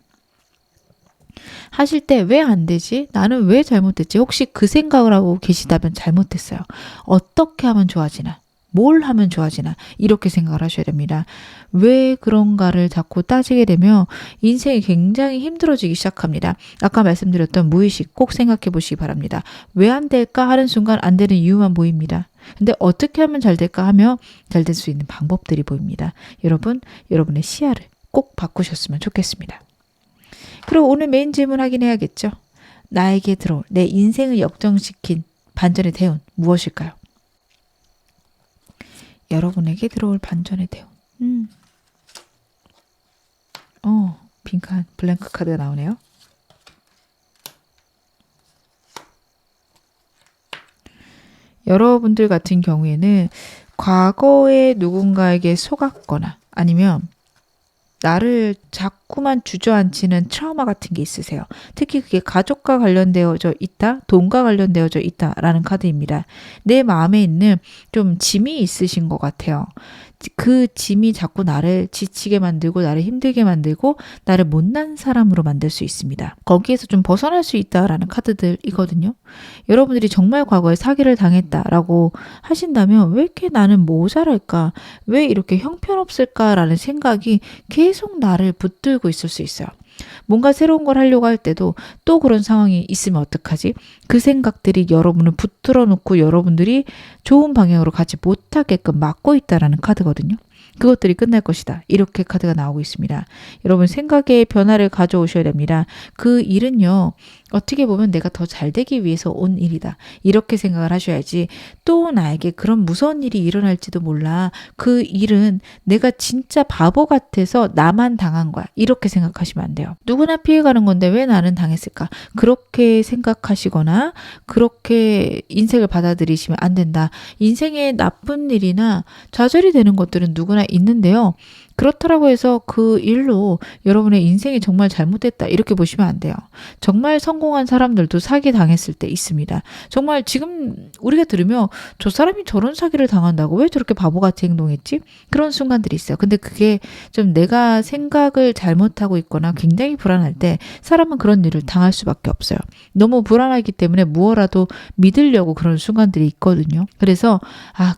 하실 때 왜 안 되지? 나는 왜 잘못됐지? 혹시 그 생각을 하고 계시다면 잘못됐어요. 어떻게 하면 좋아지나? 뭘 하면 좋아지나 이렇게 생각을 하셔야 됩니다. 왜 그런가를 자꾸 따지게 되면 인생이 굉장히 힘들어지기 시작합니다. 아까 말씀드렸던 무의식 꼭 생각해 보시기 바랍니다. 왜 안 될까 하는 순간 안 되는 이유만 보입니다. 근데 어떻게 하면 잘 될까 하며 잘 될 수 있는 방법들이 보입니다. 여러분, 여러분의 시야를 꼭 바꾸셨으면 좋겠습니다. 그리고 오늘 메인 질문 확인해야겠죠. 나에게 들어올 내 인생을 역전시킨 반전의 대운 무엇일까요? 여러분에게 들어올 반전의 대운. 빈칸 블랭크 카드가 나오네요. 여러분들 같은 경우에는 과거에 누군가에게 속았거나 아니면 나를 자꾸만 주저앉히는 트라우마 같은 게 있으세요. 특히 그게 가족과 관련되어져 있다, 돈과 관련되어져 있다라는 카드입니다. 내 마음에 있는 좀 짐이 있으신 것 같아요. 그 짐이 자꾸 나를 지치게 만들고 나를 힘들게 만들고 나를 못난 사람으로 만들 수 있습니다. 거기에서 좀 벗어날 수 있다라는 카드들이거든요. 여러분들이 정말 과거에 사기를 당했다라고 하신다면 왜 이렇게 나는 모자랄까? 왜 이렇게 형편없을까라는 생각이 계속 나를 붙들고 있을 수 있어요. 뭔가 새로운 걸 하려고 할 때도 또 그런 상황이 있으면 어떡하지? 그 생각들이 여러분을 붙들어 놓고 여러분들이 좋은 방향으로 가지 못하게끔 막고 있다라는 카드거든요. 그것들이 끝날 것이다. 이렇게 카드가 나오고 있습니다. 여러분 생각의 변화를 가져오셔야 됩니다. 그 일은요. 어떻게 보면 내가 더 잘 되기 위해서 온 일이다. 이렇게 생각을 하셔야지 또 나에게 그런 무서운 일이 일어날지도 몰라. 그 일은 내가 진짜 바보 같아서 나만 당한 거야. 이렇게 생각하시면 안 돼요. 누구나 피해가는 건데 왜 나는 당했을까? 그렇게 생각하시거나 그렇게 인생을 받아들이시면 안 된다. 인생에 나쁜 일이나 좌절이 되는 것들은 누구나 있는데요. 그렇다고 해서 그 일로 여러분의 인생이 정말 잘못됐다 이렇게 보시면 안 돼요. 정말 성공한 사람들도 사기 당했을 때 있습니다. 정말 지금 우리가 들으면 저 사람이 저런 사기를 당한다고 왜 저렇게 바보같이 행동했지? 그런 순간들이 있어요. 근데 그게 좀 내가 생각을 잘못하고 있거나 굉장히 불안할 때 사람은 그런 일을 당할 수밖에 없어요. 너무 불안하기 때문에 무엇라도 믿으려고 그런 순간들이 있거든요. 그래서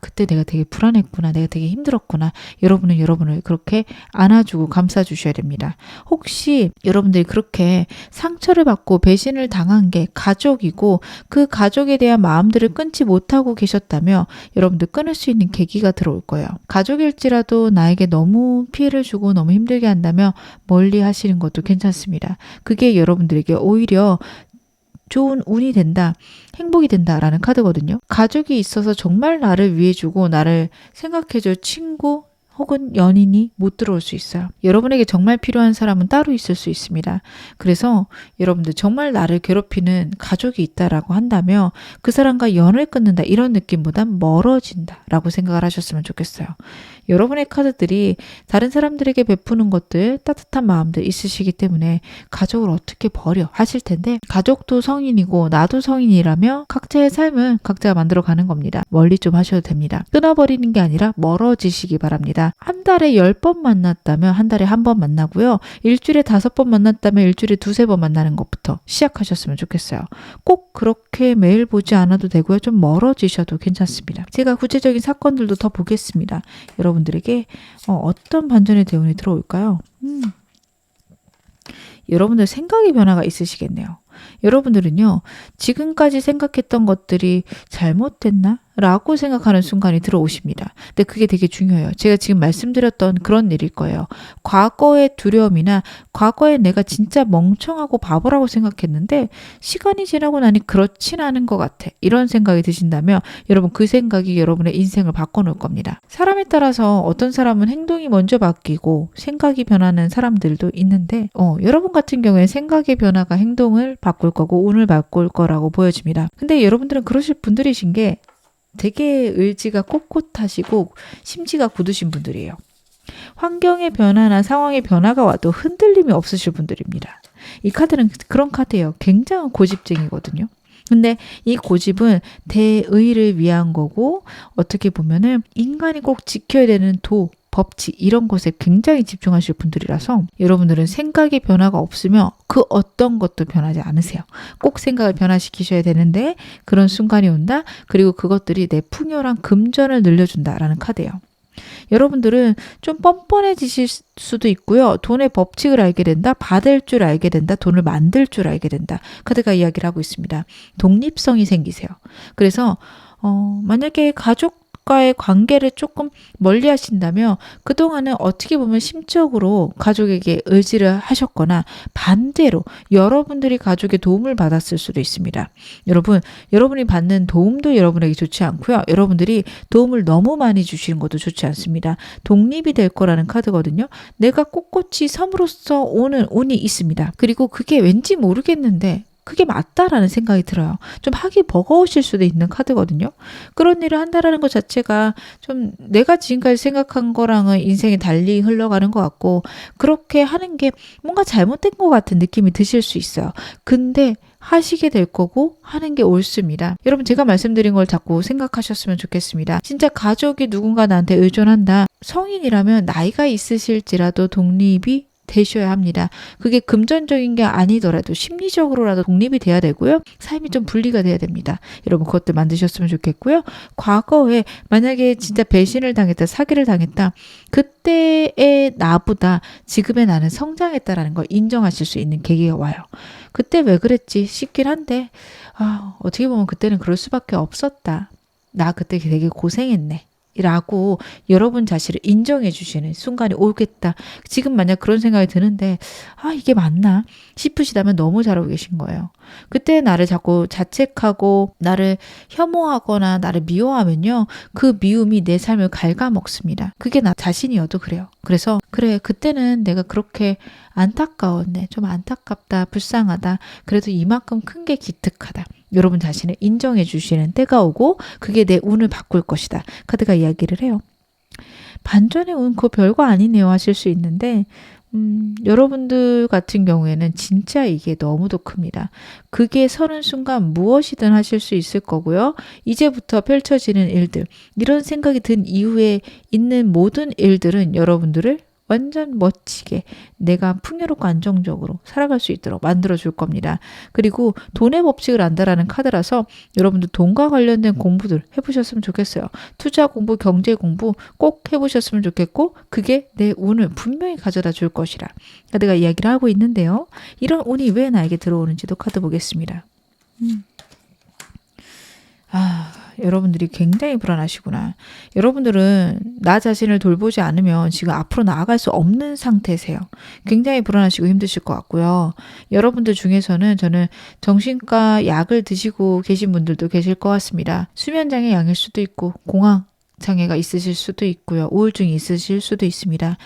그때 내가 되게 불안했구나. 내가 되게 힘들었구나. 여러분은 여러분을 그렇게 안아주고 감싸주셔야 됩니다. 혹시 여러분들이 그렇게 상처를 받고 배신을 당한 게 가족이고 그 가족에 대한 마음들을 끊지 못하고 계셨다면 여러분들 끊을 수 있는 계기가 들어올 거예요. 가족일지라도 나에게 너무 피해를 주고 너무 힘들게 한다면 멀리 하시는 것도 괜찮습니다. 그게 여러분들에게 오히려 좋은 운이 된다, 행복이 된다라는 카드거든요. 가족이 있어서 정말 나를 위해주고 나를 생각해줄 친구, 혹은 연인이 못 들어올 수 있어요. 여러분에게 정말 필요한 사람은 따로 있을 수 있습니다. 그래서 여러분들 정말 나를 괴롭히는 가족이 있다라고 한다면 그 사람과 연을 끊는다 이런 느낌보단 멀어진다라고 생각을 하셨으면 좋겠어요. 여러분의 카드들이 다른 사람들에게 베푸는 것들 따뜻한 마음들 있으시기 때문에 가족을 어떻게 버려 하실 텐데 가족도 성인이고 나도 성인이라며 각자의 삶은 각자가 만들어가는 겁니다. 멀리 좀 하셔도 됩니다. 끊어버리는 게 아니라 멀어지시기 바랍니다. 한 달에 10번 만났다면 한 달에 한 번 만나고요. 일주일에 5번 만났다면 일주일에 2-3번 만나는 것부터 시작하셨으면 좋겠어요. 꼭 그렇게 매일 보지 않아도 되고요. 좀 멀어지셔도 괜찮습니다. 제가 구체적인 사건들도 더 보겠습니다. 여러분들에게 어떤 반전의 대운이 들어올까요? 여러분들 생각의 변화가 있으시겠네요. 여러분들은요. 지금까지 생각했던 것들이 잘못됐나? 라고 생각하는 순간이 들어오십니다. 근데 그게 되게 중요해요. 제가 지금 말씀드렸던 그런 일일 거예요. 과거의 두려움이나 과거에 내가 진짜 멍청하고 바보라고 생각했는데 시간이 지나고 나니 그렇진 않은 것 같아. 이런 생각이 드신다면 여러분 그 생각이 여러분의 인생을 바꿔놓을 겁니다. 사람에 따라서 어떤 사람은 행동이 먼저 바뀌고 생각이 변하는 사람들도 있는데 여러분 같은 경우에 생각의 변화가 행동을 바꿀 거고 운을 바꿀 거라고 보여집니다. 근데 여러분들은 그러실 분들이신 게 되게 의지가 꼿꼿하시고 심지가 굳으신 분들이에요. 환경의 변화나 상황의 변화가 와도 흔들림이 없으실 분들입니다. 이 카드는 그런 카드예요. 굉장한 고집쟁이거든요. 근데 이 고집은 대의를 위한 거고 어떻게 보면은 인간이 꼭 지켜야 되는 법칙 이런 것에 굉장히 집중하실 분들이라서 여러분들은 생각의 변화가 없으면 그 어떤 것도 변하지 않으세요. 꼭 생각을 변화시키셔야 되는데 그런 순간이 온다. 그리고 그것들이 내 풍요랑 금전을 늘려준다라는 카드예요. 여러분들은 좀 뻔뻔해지실 수도 있고요. 돈의 법칙을 알게 된다. 받을 줄 알게 된다. 돈을 만들 줄 알게 된다. 카드가 이야기를 하고 있습니다. 독립성이 생기세요. 그래서 만약에 가족과의 관계를 조금 멀리 하신다면 그동안은 어떻게 보면 심적으로 가족에게 의지를 하셨거나 반대로 여러분들이 가족의 도움을 받았을 수도 있습니다. 여러분이 받는 도움도 여러분에게 좋지 않고요. 여러분들이 도움을 너무 많이 주시는 것도 좋지 않습니다. 독립이 될 거라는 카드거든요. 내가 꼿꼿이 섬으로써 오는 운이 있습니다. 그리고 그게 왠지 모르겠는데 그게 맞다라는 생각이 들어요. 좀 하기 버거우실 수도 있는 카드거든요. 그런 일을 한다라는 것 자체가 좀 내가 지금까지 생각한 거랑은 인생이 달리 흘러가는 것 같고 그렇게 하는 게 뭔가 잘못된 것 같은 느낌이 드실 수 있어요. 근데 하시게 될 거고 하는 게 옳습니다. 여러분 제가 말씀드린 걸 자꾸 생각하셨으면 좋겠습니다. 진짜 가족이 누군가 나한테 의존한다. 성인이라면 나이가 있으실지라도 독립이 되셔야 합니다. 그게 금전적인 게 아니더라도 심리적으로라도 독립이 돼야 되고요. 삶이 좀 분리가 돼야 됩니다. 여러분 그것들 만드셨으면 좋겠고요. 과거에 만약에 진짜 배신을 당했다, 사기를 당했다. 그때의 나보다 지금의 나는 성장했다라는 걸 인정하실 수 있는 계기가 와요. 그때 왜 그랬지 싶긴 한데 어떻게 보면 그때는 그럴 수밖에 없었다. 나 그때 되게 고생했네. 라고 여러분 자신을 인정해 주시는 순간이 오겠다. 지금 만약 그런 생각이 드는데 이게 맞나 싶으시다면 너무 잘하고 계신 거예요. 그때 나를 자꾸 자책하고 나를 혐오하거나 나를 미워하면요. 그 미움이 내 삶을 갉아먹습니다. 그게 나 자신이어도 그래요. 그래서 그래 그때는 내가 그렇게 안타까웠네. 좀 안타깝다. 불쌍하다. 그래도 이만큼 큰 게 기특하다. 여러분 자신을 인정해 주시는 때가 오고 그게 내 운을 바꿀 것이다. 카드가 이야기를 해요. 반전의 운 그거 별거 아니네요 하실 수 있는데 여러분들 같은 경우에는 진짜 이게 너무도 큽니다. 그게 서는 순간 무엇이든 하실 수 있을 거고요. 이제부터 펼쳐지는 일들, 이런 생각이 든 이후에 있는 모든 일들은 여러분들을 완전 멋지게 내가 풍요롭고 안정적으로 살아갈 수 있도록 만들어줄 겁니다. 그리고 돈의 법칙을 안다라는 카드라서 여러분들 돈과 관련된 공부들 해보셨으면 좋겠어요. 투자 공부, 경제 공부 꼭 해보셨으면 좋겠고 그게 내 운을 분명히 가져다 줄 것이라 카드가 이야기를 하고 있는데요. 이런 운이 왜 나에게 들어오는지도 카드 보겠습니다. 여러분들이 굉장히 불안하시구나. 여러분들은 나 자신을 돌보지 않으면 지금 앞으로 나아갈 수 없는 상태세요. 굉장히 불안하시고 힘드실 것 같고요. 여러분들 중에서는 저는 정신과 약을 드시고 계신 분들도 계실 것 같습니다. 수면장애 양일 수도 있고 공황 장애가 있으실 수도 있고요. 우울증이 있으실 수도 있습니다.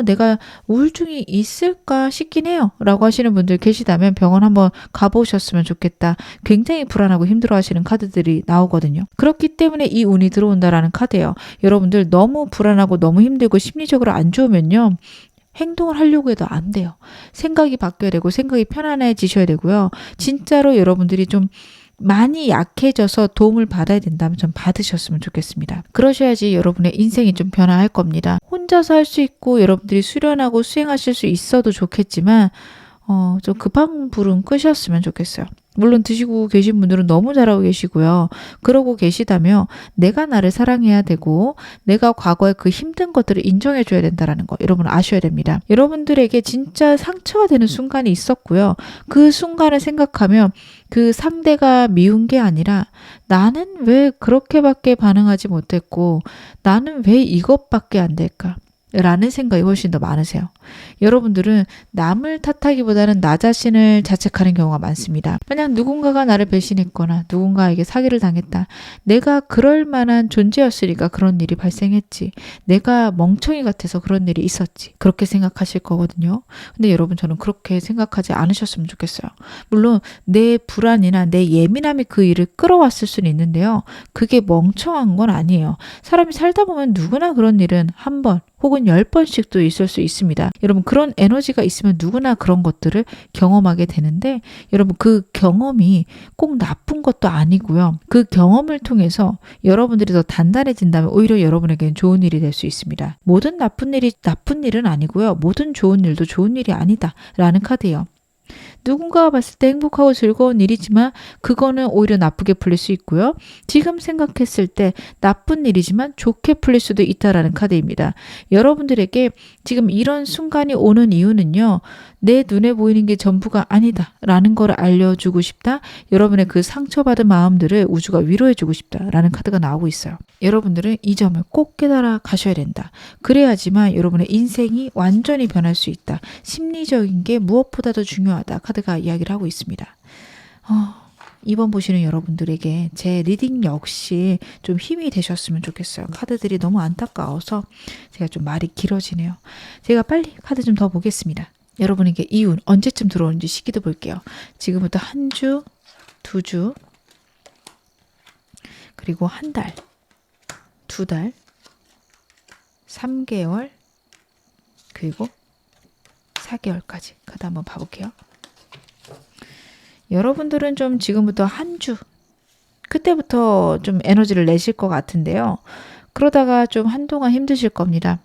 내가 우울증이 있을까 싶긴 해요. 라고 하시는 분들 계시다면 병원 한번 가보셨으면 좋겠다. 굉장히 불안하고 힘들어 하시는 카드들이 나오거든요. 그렇기 때문에 이 운이 들어온다라는 카드예요. 여러분들 너무 불안하고 너무 힘들고 심리적으로 안 좋으면요. 행동을 하려고 해도 안 돼요. 생각이 바뀌어야 되고 생각이 편안해지셔야 되고요. 진짜로 여러분들이 좀 많이 약해져서 도움을 받아야 된다면 좀 받으셨으면 좋겠습니다. 그러셔야지 여러분의 인생이 좀 변화할 겁니다. 혼자서 할 수 있고 여러분들이 수련하고 수행하실 수 있어도 좋겠지만 좀 급한 불은 끄셨으면 좋겠어요. 물론 드시고 계신 분들은 너무 잘하고 계시고요. 그러고 계시다면 내가 나를 사랑해야 되고 내가 과거에 그 힘든 것들을 인정해 줘야 된다는 거 여러분 아셔야 됩니다. 여러분들에게 진짜 상처가 되는 순간이 있었고요. 그 순간을 생각하면 그 상대가 미운 게 아니라 나는 왜 그렇게밖에 반응하지 못했고 나는 왜 이것밖에 안 될까? 라는 생각이 훨씬 더 많으세요. 여러분들은 남을 탓하기보다는 나 자신을 자책하는 경우가 많습니다. 만약 누군가가 나를 배신했거나 누군가에게 사기를 당했다. 내가 그럴 만한 존재였으니까 그런 일이 발생했지. 내가 멍청이 같아서 그런 일이 있었지. 그렇게 생각하실 거거든요. 근데 여러분 저는 그렇게 생각하지 않으셨으면 좋겠어요. 물론 내 불안이나 내 예민함이 그 일을 끌어왔을 수는 있는데요. 그게 멍청한 건 아니에요. 사람이 살다 보면 누구나 그런 일은 한 번 혹은 10번씩도 있을 수 있습니다. 여러분 그런 에너지가 있으면 누구나 그런 것들을 경험하게 되는데 여러분 그 경험이 꼭 나쁜 것도 아니고요. 그 경험을 통해서 여러분들이 더 단단해진다면 오히려 여러분에게는 좋은 일이 될 수 있습니다. 모든 나쁜 일이 나쁜 일은 아니고요. 모든 좋은 일도 좋은 일이 아니다 라는 카드예요. 누군가가 봤을 때 행복하고 즐거운 일이지만 그거는 오히려 나쁘게 풀릴 수 있고요. 지금 생각했을 때 나쁜 일이지만 좋게 풀릴 수도 있다라는 카드입니다. 여러분들에게 지금 이런 순간이 오는 이유는요. 내 눈에 보이는 게 전부가 아니다 라는 걸 알려주고 싶다. 여러분의 그 상처받은 마음들을 우주가 위로해주고 싶다 라는 카드가 나오고 있어요. 여러분들은 이 점을 꼭 깨달아 가셔야 된다. 그래야지만 여러분의 인생이 완전히 변할 수 있다. 심리적인 게 무엇보다도 중요하다. 카드가 이야기를 하고 있습니다. 이번 보시는 여러분들에게 제 리딩 역시 좀 힘이 되셨으면 좋겠어요. 카드들이 너무 안타까워서 제가 좀 말이 길어지네요. 제가 빨리 카드 좀 더 보겠습니다. 여러분에게 이 운 언제쯤 들어오는지 시기도 볼게요. 지금부터 한 주, 2주, 그리고 한 달, 2달, 3개월, 그리고 4개월까지 카드 한번 봐볼게요. 여러분들은 좀 지금부터 한 주, 그때부터 좀 에너지를 내실 것 같은데요. 그러다가 좀 한동안 힘드실 겁니다.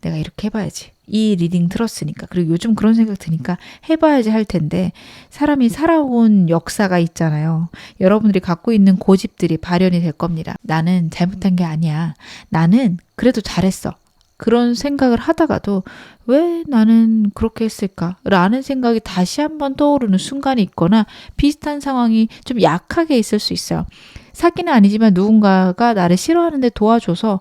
내가 이렇게 해봐야지. 이 리딩 들었으니까. 그리고 요즘 그런 생각 드니까 해봐야지 할 텐데 사람이 살아온 역사가 있잖아요. 여러분들이 갖고 있는 고집들이 발현이 될 겁니다. 나는 잘못한 게 아니야. 나는 그래도 잘했어. 그런 생각을 하다가도 왜 나는 그렇게 했을까? 라는 생각이 다시 한번 떠오르는 순간이 있거나 비슷한 상황이 좀 약하게 있을 수 있어요. 사기는 아니지만 누군가가 나를 싫어하는데 도와줘서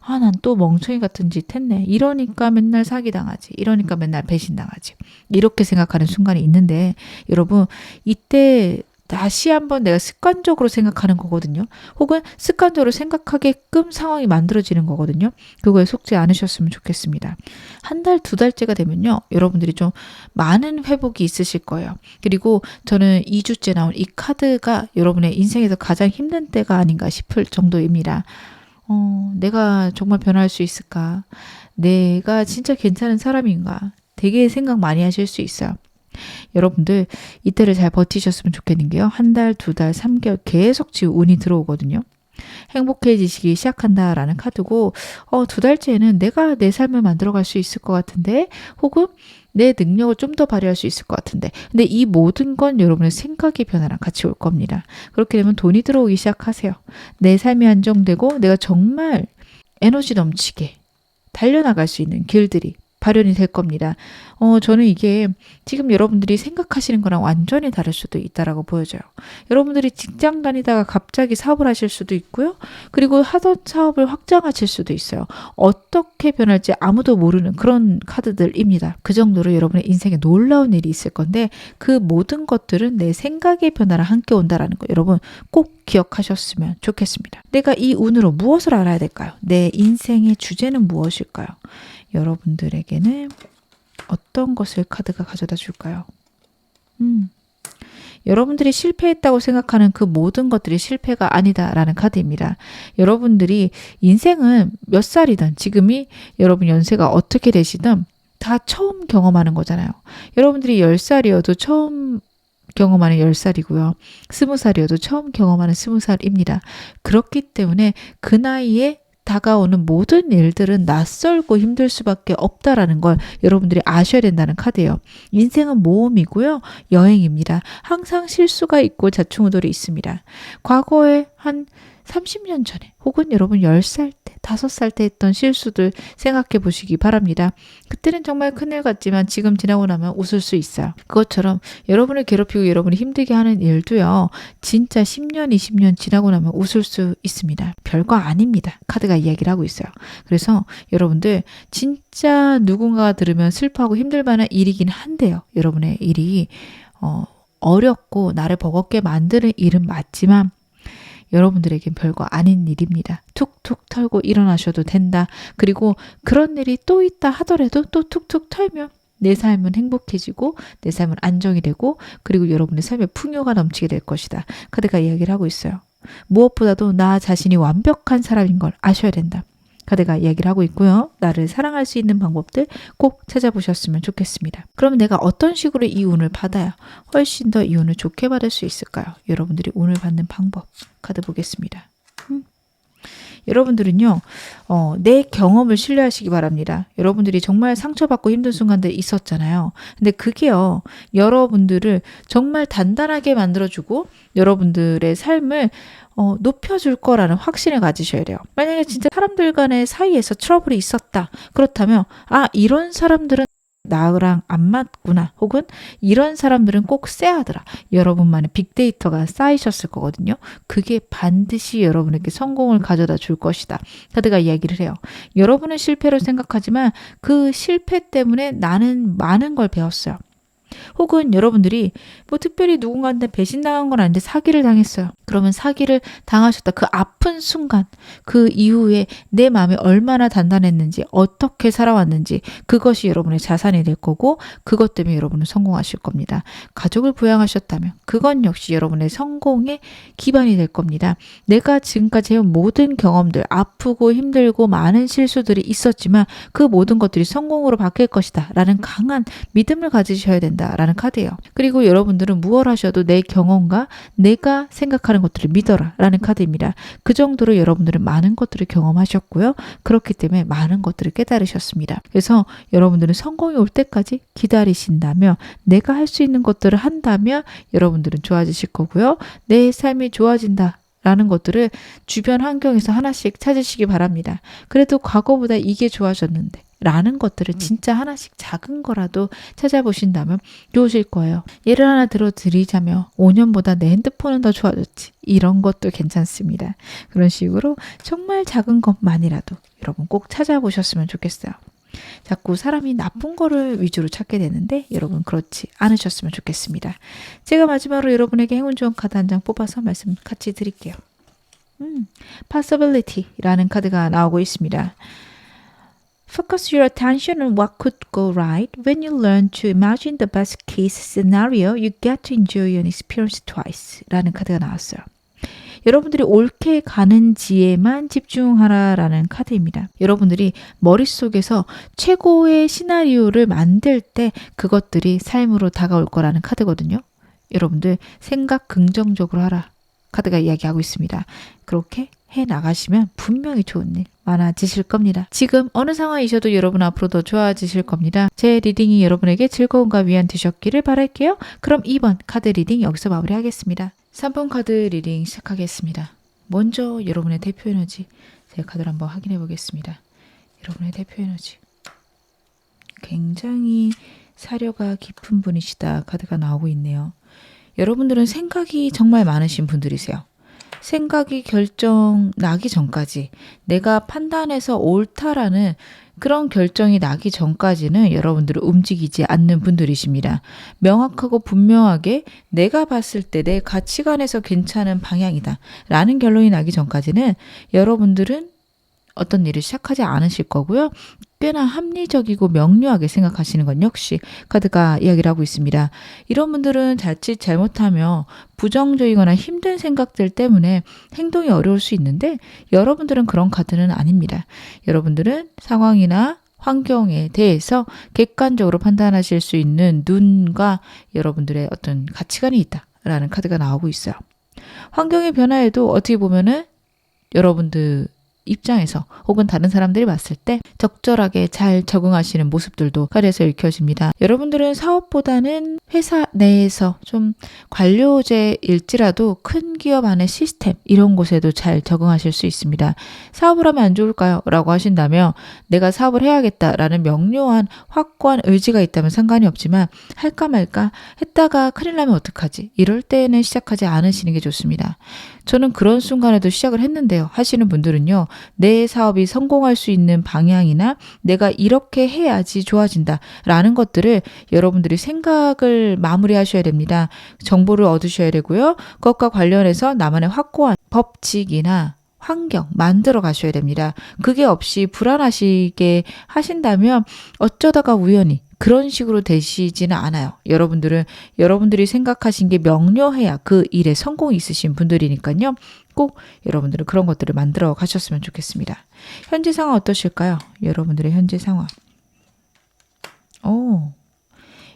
난 또 멍청이 같은 짓 했네. 이러니까 맨날 사기당하지. 이러니까 맨날 배신당하지. 이렇게 생각하는 순간이 있는데 여러분 이때 다시 한번 내가 습관적으로 생각하는 거거든요. 혹은 습관적으로 생각하게끔 상황이 만들어지는 거거든요. 그거에 속지 않으셨으면 좋겠습니다. 한 달, 2달째가 되면요. 여러분들이 좀 많은 회복이 있으실 거예요. 그리고 저는 2주째 나온 이 카드가 여러분의 인생에서 가장 힘든 때가 아닌가 싶을 정도입니다. 내가 정말 변할 수 있을까? 내가 진짜 괜찮은 사람인가? 되게 생각 많이 하실 수 있어요. 여러분들 이때를 잘 버티셨으면 좋겠는 게요. 한 달, 2달, 3개월 계속 지금 운이 들어오거든요. 행복해지시기 시작한다라는 카드고 2달째에는 내가 내 삶을 만들어갈 수 있을 것 같은데 혹은 내 능력을 좀 더 발휘할 수 있을 것 같은데 근데 이 모든 건 여러분의 생각의 변화랑 같이 올 겁니다. 그렇게 되면 돈이 들어오기 시작하세요. 내 삶이 안정되고 내가 정말 에너지 넘치게 달려나갈 수 있는 길들이 발현이 될 겁니다. 저는 이게 지금 여러분들이 생각하시는 거랑 완전히 다를 수도 있다라고 보여져요. 여러분들이 직장 다니다가 갑자기 사업을 하실 수도 있고요. 그리고 하던 사업을 확장하실 수도 있어요. 어떻게 변할지 아무도 모르는 그런 카드들입니다. 그 정도로 여러분의 인생에 놀라운 일이 있을 건데 그 모든 것들은 내 생각의 변화랑 함께 온다라는 거 여러분 꼭 기억하셨으면 좋겠습니다. 내가 이 운으로 무엇을 알아야 될까요? 내 인생의 주제는 무엇일까요? 여러분들에게는 어떤 것을 카드가 가져다 줄까요? 여러분들이 실패했다고 생각하는 그 모든 것들이 실패가 아니다라는 카드입니다. 여러분들이 인생은 몇 살이든 지금이 여러분 연세가 어떻게 되시든 다 처음 경험하는 거잖아요. 여러분들이 10살이어도 처음 경험하는 10살이고요. 20살이어도 처음 경험하는 20살입니다. 그렇기 때문에 그 나이에 다가오는 모든 일들은 낯설고 힘들 수밖에 없다라는 걸 여러분들이 아셔야 된다는 카드예요. 인생은 모험이고요. 여행입니다. 항상 실수가 있고 자충우돌이 있습니다. 과거에 한 30년 전에 혹은 여러분 10살 때, 5살 때 했던 실수들 생각해 보시기 바랍니다. 그때는 정말 큰일 같지만 지금 지나고 나면 웃을 수 있어요. 그것처럼 여러분을 괴롭히고 여러분을 힘들게 하는 일도요. 진짜 10년, 20년 지나고 나면 웃을 수 있습니다. 별거 아닙니다. 카드가 이야기를 하고 있어요. 그래서 여러분들 진짜 누군가가 들으면 슬퍼하고 힘들 만한 일이긴 한데요. 여러분의 일이 어렵고 나를 버겁게 만드는 일은 맞지만 여러분들에겐 별거 아닌 일입니다. 툭툭 털고 일어나셔도 된다. 그리고 그런 일이 또 있다 하더라도 또 툭툭 털면 내 삶은 행복해지고 내 삶은 안정이 되고 그리고 여러분의 삶에 풍요가 넘치게 될 것이다. 카드가 이야기를 하고 있어요. 무엇보다도 나 자신이 완벽한 사람인 걸 아셔야 된다. 카드가 이야기를 하고 있고요. 나를 사랑할 수 있는 방법들 꼭 찾아보셨으면 좋겠습니다. 그럼 내가 어떤 식으로 이 운을 받아야 훨씬 더 이 운을 좋게 받을 수 있을까요? 여러분들이 운을 받는 방법 카드 보겠습니다. 여러분들은요, 내 경험을 신뢰하시기 바랍니다. 여러분들이 정말 상처받고 힘든 순간들 있었잖아요. 근데 그게요, 여러분들을 정말 단단하게 만들어주고 여러분들의 삶을 높여줄 거라는 확신을 가지셔야 돼요. 만약에 진짜 사람들 간의 사이에서 트러블이 있었다. 그렇다면, 이런 사람들은 나랑 안 맞구나. 혹은 이런 사람들은 꼭 쎄하더라. 여러분만의 빅데이터가 쌓이셨을 거거든요. 그게 반드시 여러분에게 성공을 가져다 줄 것이다. 카드가 이야기를 해요. 여러분은 실패로 생각하지만 그 실패 때문에 나는 많은 걸 배웠어요. 혹은 여러분들이 뭐 특별히 누군가한테 배신당한 건 아닌데 사기를 당했어요. 그러면 사기를 당하셨다. 그 아픈 순간, 그 이후에 내 마음이 얼마나 단단했는지, 어떻게 살아왔는지 그것이 여러분의 자산이 될 거고 그것 때문에 여러분은 성공하실 겁니다. 가족을 부양하셨다면 그건 역시 여러분의 성공의 기반이 될 겁니다. 내가 지금까지 해온 모든 경험들, 아프고 힘들고 많은 실수들이 있었지만 그 모든 것들이 성공으로 바뀔 것이다 라는 강한 믿음을 가지셔야 된다라는 카드예요. 그리고 여러분들은 무엇 하셔도 내 경험과 내가 생각하는 것들을 믿어라 라는 카드입니다. 그 정도로 여러분들은 많은 것들을 경험하셨고요. 그렇기 때문에 많은 것들을 깨달으셨습니다. 그래서 여러분들은 성공이 올 때까지 기다리신다면, 내가 할 수 있는 것들을 한다면 여러분들은 좋아지실 거고요. 내 삶이 좋아진다 라는 것들을 주변 환경에서 하나씩 찾으시기 바랍니다. 그래도 과거보다 이게 좋아졌는데 라는 것들을 진짜 하나씩 작은 거라도 찾아보신다면 좋으실 거예요. 예를 하나 들어드리자면 5년보다 내 핸드폰은 더 좋아졌지. 이런 것도 괜찮습니다. 그런 식으로 정말 작은 것만이라도 여러분 꼭 찾아보셨으면 좋겠어요. 자꾸 사람이 나쁜 거를 위주로 찾게 되는데 여러분 그렇지 않으셨으면 좋겠습니다. 제가 마지막으로 여러분에게 행운 좋은 카드 한 장 뽑아서 말씀 같이 드릴게요. Possibility라는 카드가 나오고 있습니다. Focus your attention on what could go right. When you learn to imagine the best case scenario, you get to enjoy an experience twice. 라는 카드가 나왔어요. 여러분들이 옳게 가는지에만 집중하라라는 카드입니다. 여러분들이 머릿속에서 최고의 시나리오를 만들 때 그것들이 삶으로 다가올 거라는 카드거든요. 여러분들 생각 긍정적으로 하라. 카드가 이야기하고 있습니다. 그렇게 해나가시면 분명히 좋은 일 많아지실 겁니다. 지금 어느 상황이셔도 여러분 앞으로 더 좋아지실 겁니다. 제 리딩이 여러분에게 즐거움과 위안 되셨기를 바랄게요. 그럼 2번 카드 리딩 여기서 마무리하겠습니다. 3번 카드 리딩 시작하겠습니다. 먼저 여러분의 대표 에너지 제 카드를 한번 확인해 보겠습니다. 여러분의 대표 에너지 굉장히 사려가 깊은 분이시다 카드가 나오고 있네요. 여러분들은 생각이 정말 많으신 분들이세요. 생각이 결정 나기 전까지 내가 판단해서 옳다라는 그런 결정이 나기 전까지는 여러분들은 움직이지 않는 분들이십니다. 명확하고 분명하게 내가 봤을 때 내 가치관에서 괜찮은 방향이다 라는 결론이 나기 전까지는 여러분들은 어떤 일을 시작하지 않으실 거고요. 꽤나 합리적이고 명료하게 생각하시는 건 역시 카드가 이야기를 하고 있습니다. 이런 분들은 자칫 잘못하면 부정적이거나 힘든 생각들 때문에 행동이 어려울 수 있는데 여러분들은 그런 카드는 아닙니다. 여러분들은 상황이나 환경에 대해서 객관적으로 판단하실 수 있는 눈과 여러분들의 어떤 가치관이 있다라는 카드가 나오고 있어요. 환경의 변화에도 어떻게 보면은 여러분들 입장에서 혹은 다른 사람들이 봤을 때 적절하게 잘 적응하시는 모습들도 카드에서 읽혀집니다. 여러분들은 사업보다는 회사 내에서 좀 관료제일지라도 큰 기업 안의 시스템 이런 곳에도 잘 적응하실 수 있습니다. 사업을 하면 안 좋을까요? 라고 하신다면 내가 사업을 해야겠다라는 명료한 확고한 의지가 있다면 상관이 없지만 할까 말까 했다가 큰일 나면 어떡하지? 이럴 때는 시작하지 않으시는 게 좋습니다. 저는 그런 순간에도 시작을 했는데요. 하시는 분들은요. 내 사업이 성공할 수 있는 방향이나 내가 이렇게 해야지 좋아진다 라는 것들을 여러분들이 생각을 마무리하셔야 됩니다. 정보를 얻으셔야 되고요. 그것과 관련해서 나만의 확고한 법칙이나 환경 만들어 가셔야 됩니다. 그게 없이 불안하시게 하신다면 어쩌다가 우연히 그런 식으로 되시지는 않아요. 여러분들이 생각하신 게 명료해야 그 일에 성공이 있으신 분들이니까요. 꼭 여러분들은 그런 것들을 만들어 가셨으면 좋겠습니다. 현재 상황 어떠실까요? 여러분들의 현재 상황.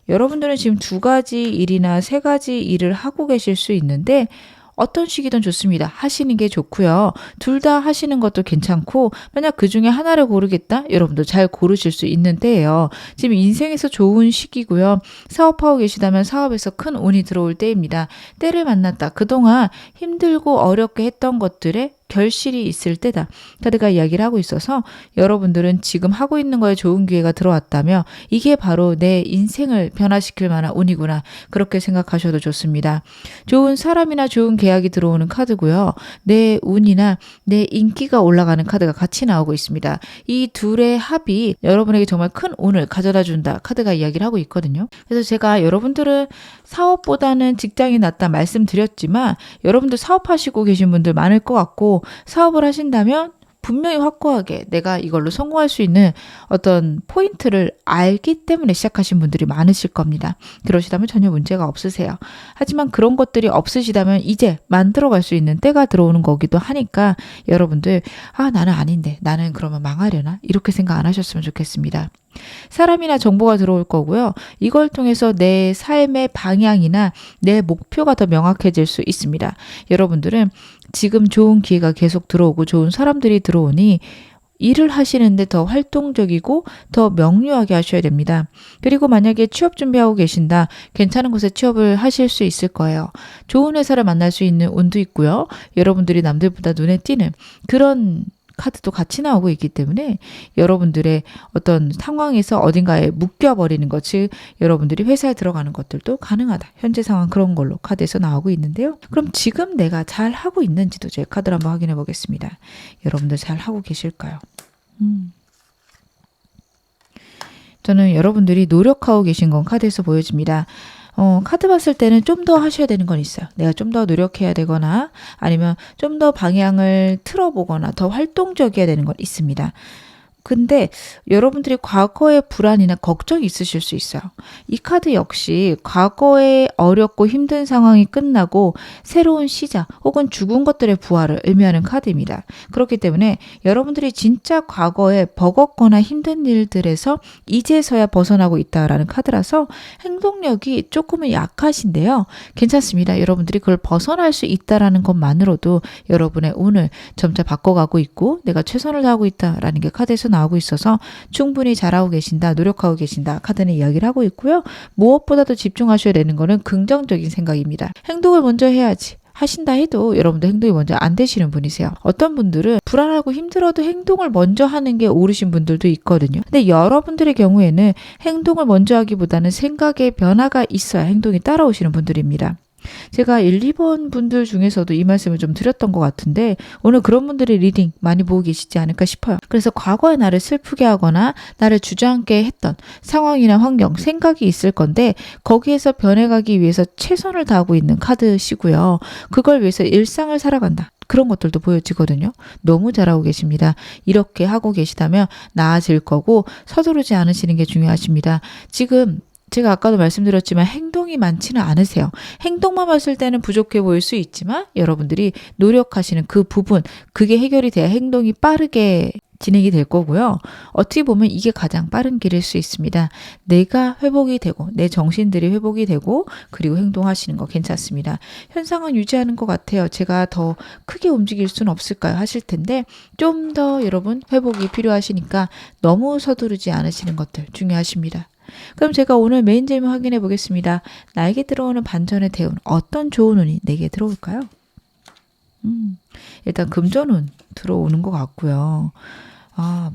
여러분들은 지금 2가지 일이나 3가지 일을 하고 계실 수 있는데 어떤 식이든 좋습니다. 하시는 게 좋고요. 둘 다 하시는 것도 괜찮고 만약 그 중에 하나를 고르겠다? 여러분도 잘 고르실 수 있는 때예요. 지금 인생에서 좋은 시기고요. 사업하고 계시다면 사업에서 큰 운이 들어올 때입니다. 때를 만났다. 그동안 힘들고 어렵게 했던 것들에 결실이 있을 때다. 카드가 이야기를 하고 있어서 여러분들은 지금 하고 있는 거에 좋은 기회가 들어왔다며 이게 바로 내 인생을 변화시킬 만한 운이구나. 그렇게 생각하셔도 좋습니다. 좋은 사람이나 좋은 계약이 들어오는 카드고요. 내 운이나 내 인기가 올라가는 카드가 같이 나오고 있습니다. 이 둘의 합이 여러분에게 정말 큰 운을 가져다 준다. 카드가 이야기를 하고 있거든요. 그래서 제가 여러분들은 사업보다는 직장이 낫다 말씀드렸지만 여러분들 사업하시고 계신 분들 많을 것 같고 사업을 하신다면 분명히 확고하게 내가 이걸로 성공할 수 있는 어떤 포인트를 알기 때문에 시작하신 분들이 많으실 겁니다. 그러시다면 전혀 문제가 없으세요. 하지만 그런 것들이 없으시다면 이제 만들어갈 수 있는 때가 들어오는 거기도 하니까 여러분들 나는 아닌데 나는 그러면 망하려나? 이렇게 생각 안 하셨으면 좋겠습니다. 사람이나 정보가 들어올 거고요. 이걸 통해서 내 삶의 방향이나 내 목표가 더 명확해질 수 있습니다. 여러분들은 지금 좋은 기회가 계속 들어오고 좋은 사람들이 들어오니 일을 하시는데 더 활동적이고 더 명료하게 하셔야 됩니다. 그리고 만약에 취업 준비하고 계신다. 괜찮은 곳에 취업을 하실 수 있을 거예요. 좋은 회사를 만날 수 있는 운도 있고요. 여러분들이 남들보다 눈에 띄는 그런 카드도 같이 나오고 있기 때문에 여러분들의 어떤 상황에서 어딘가에 묶여버리는 것, 즉 여러분들이 회사에 들어가는 것들도 가능하다. 현재 상황 그런 걸로 카드에서 나오고 있는데요. 그럼 지금 내가 잘 하고 있는지도 제 카드를 한번 확인해 보겠습니다. 여러분들 잘 하고 계실까요? 저는 여러분들이 노력하고 계신 건 카드에서 보여집니다. 카드 봤을 때는 좀 더 하셔야 되는 건 있어요. 내가 좀 더 노력해야 되거나 아니면 좀 더 방향을 틀어보거나 더 활동적이어야 되는 건 있습니다. 근데 여러분들이 과거의 불안이나 걱정이 있으실 수 있어요. 이 카드 역시 과거의 어렵고 힘든 상황이 끝나고 새로운 시작 혹은 죽은 것들의 부활을 의미하는 카드입니다. 그렇기 때문에 여러분들이 진짜 과거에 버겁거나 힘든 일들에서 이제서야 벗어나고 있다라는 카드라서 행동력이 조금은 약하신데요. 괜찮습니다. 여러분들이 그걸 벗어날 수 있다라는 것만으로도 여러분의 운을 점차 바꿔가고 있고 내가 최선을 다하고 있다라는 게 카드에서 나오고 있어서 충분히 잘하고 계신다, 노력하고 계신다 카드는 이야기를 하고 있고요. 무엇보다도 집중하셔야 되는 거는 긍정적인 생각입니다. 행동을 먼저 해야지. 하신다 해도 여러분들 행동이 먼저 안 되시는 분이세요. 어떤 분들은 불안하고 힘들어도 행동을 먼저 하는 게 옳으신 분들도 있거든요. 근데 여러분들의 경우에는 행동을 먼저 하기보다는 생각의 변화가 있어야 행동이 따라오시는 분들입니다. 제가 1, 2번 분들 중에서도 이 말씀을 좀 드렸던 것 같은데 오늘 그런 분들의 리딩 많이 보고 계시지 않을까 싶어요. 그래서 과거의 나를 슬프게 하거나 나를 주저앉게 했던 상황이나 환경, 생각이 있을 건데 거기에서 변해가기 위해서 최선을 다하고 있는 카드시고요. 그걸 위해서 일상을 살아간다. 그런 것들도 보여지거든요. 너무 잘하고 계십니다. 이렇게 하고 계시다면 나아질 거고 서두르지 않으시는 게 중요하십니다. 지금 제가 아까도 말씀드렸지만 행동이 많지는 않으세요. 행동만 봤을 때는 부족해 보일 수 있지만 여러분들이 노력하시는 그 부분, 그게 해결이 돼야 행동이 빠르게 진행이 될 거고요. 어떻게 보면 이게 가장 빠른 길일 수 있습니다. 내가 회복이 되고 내 정신들이 회복이 되고 그리고 행동하시는 거 괜찮습니다. 현상은 유지하는 것 같아요. 제가 더 크게 움직일 수는 없을까요? 하실 텐데 좀 더 여러분 회복이 필요하시니까 너무 서두르지 않으시는 것들 중요하십니다. 그럼 제가 오늘 메인 질문 확인해 보겠습니다. 나에게 들어오는 반전의 대운, 어떤 좋은 운이 내게 들어올까요? 일단 금전운 들어오는 것 같고요.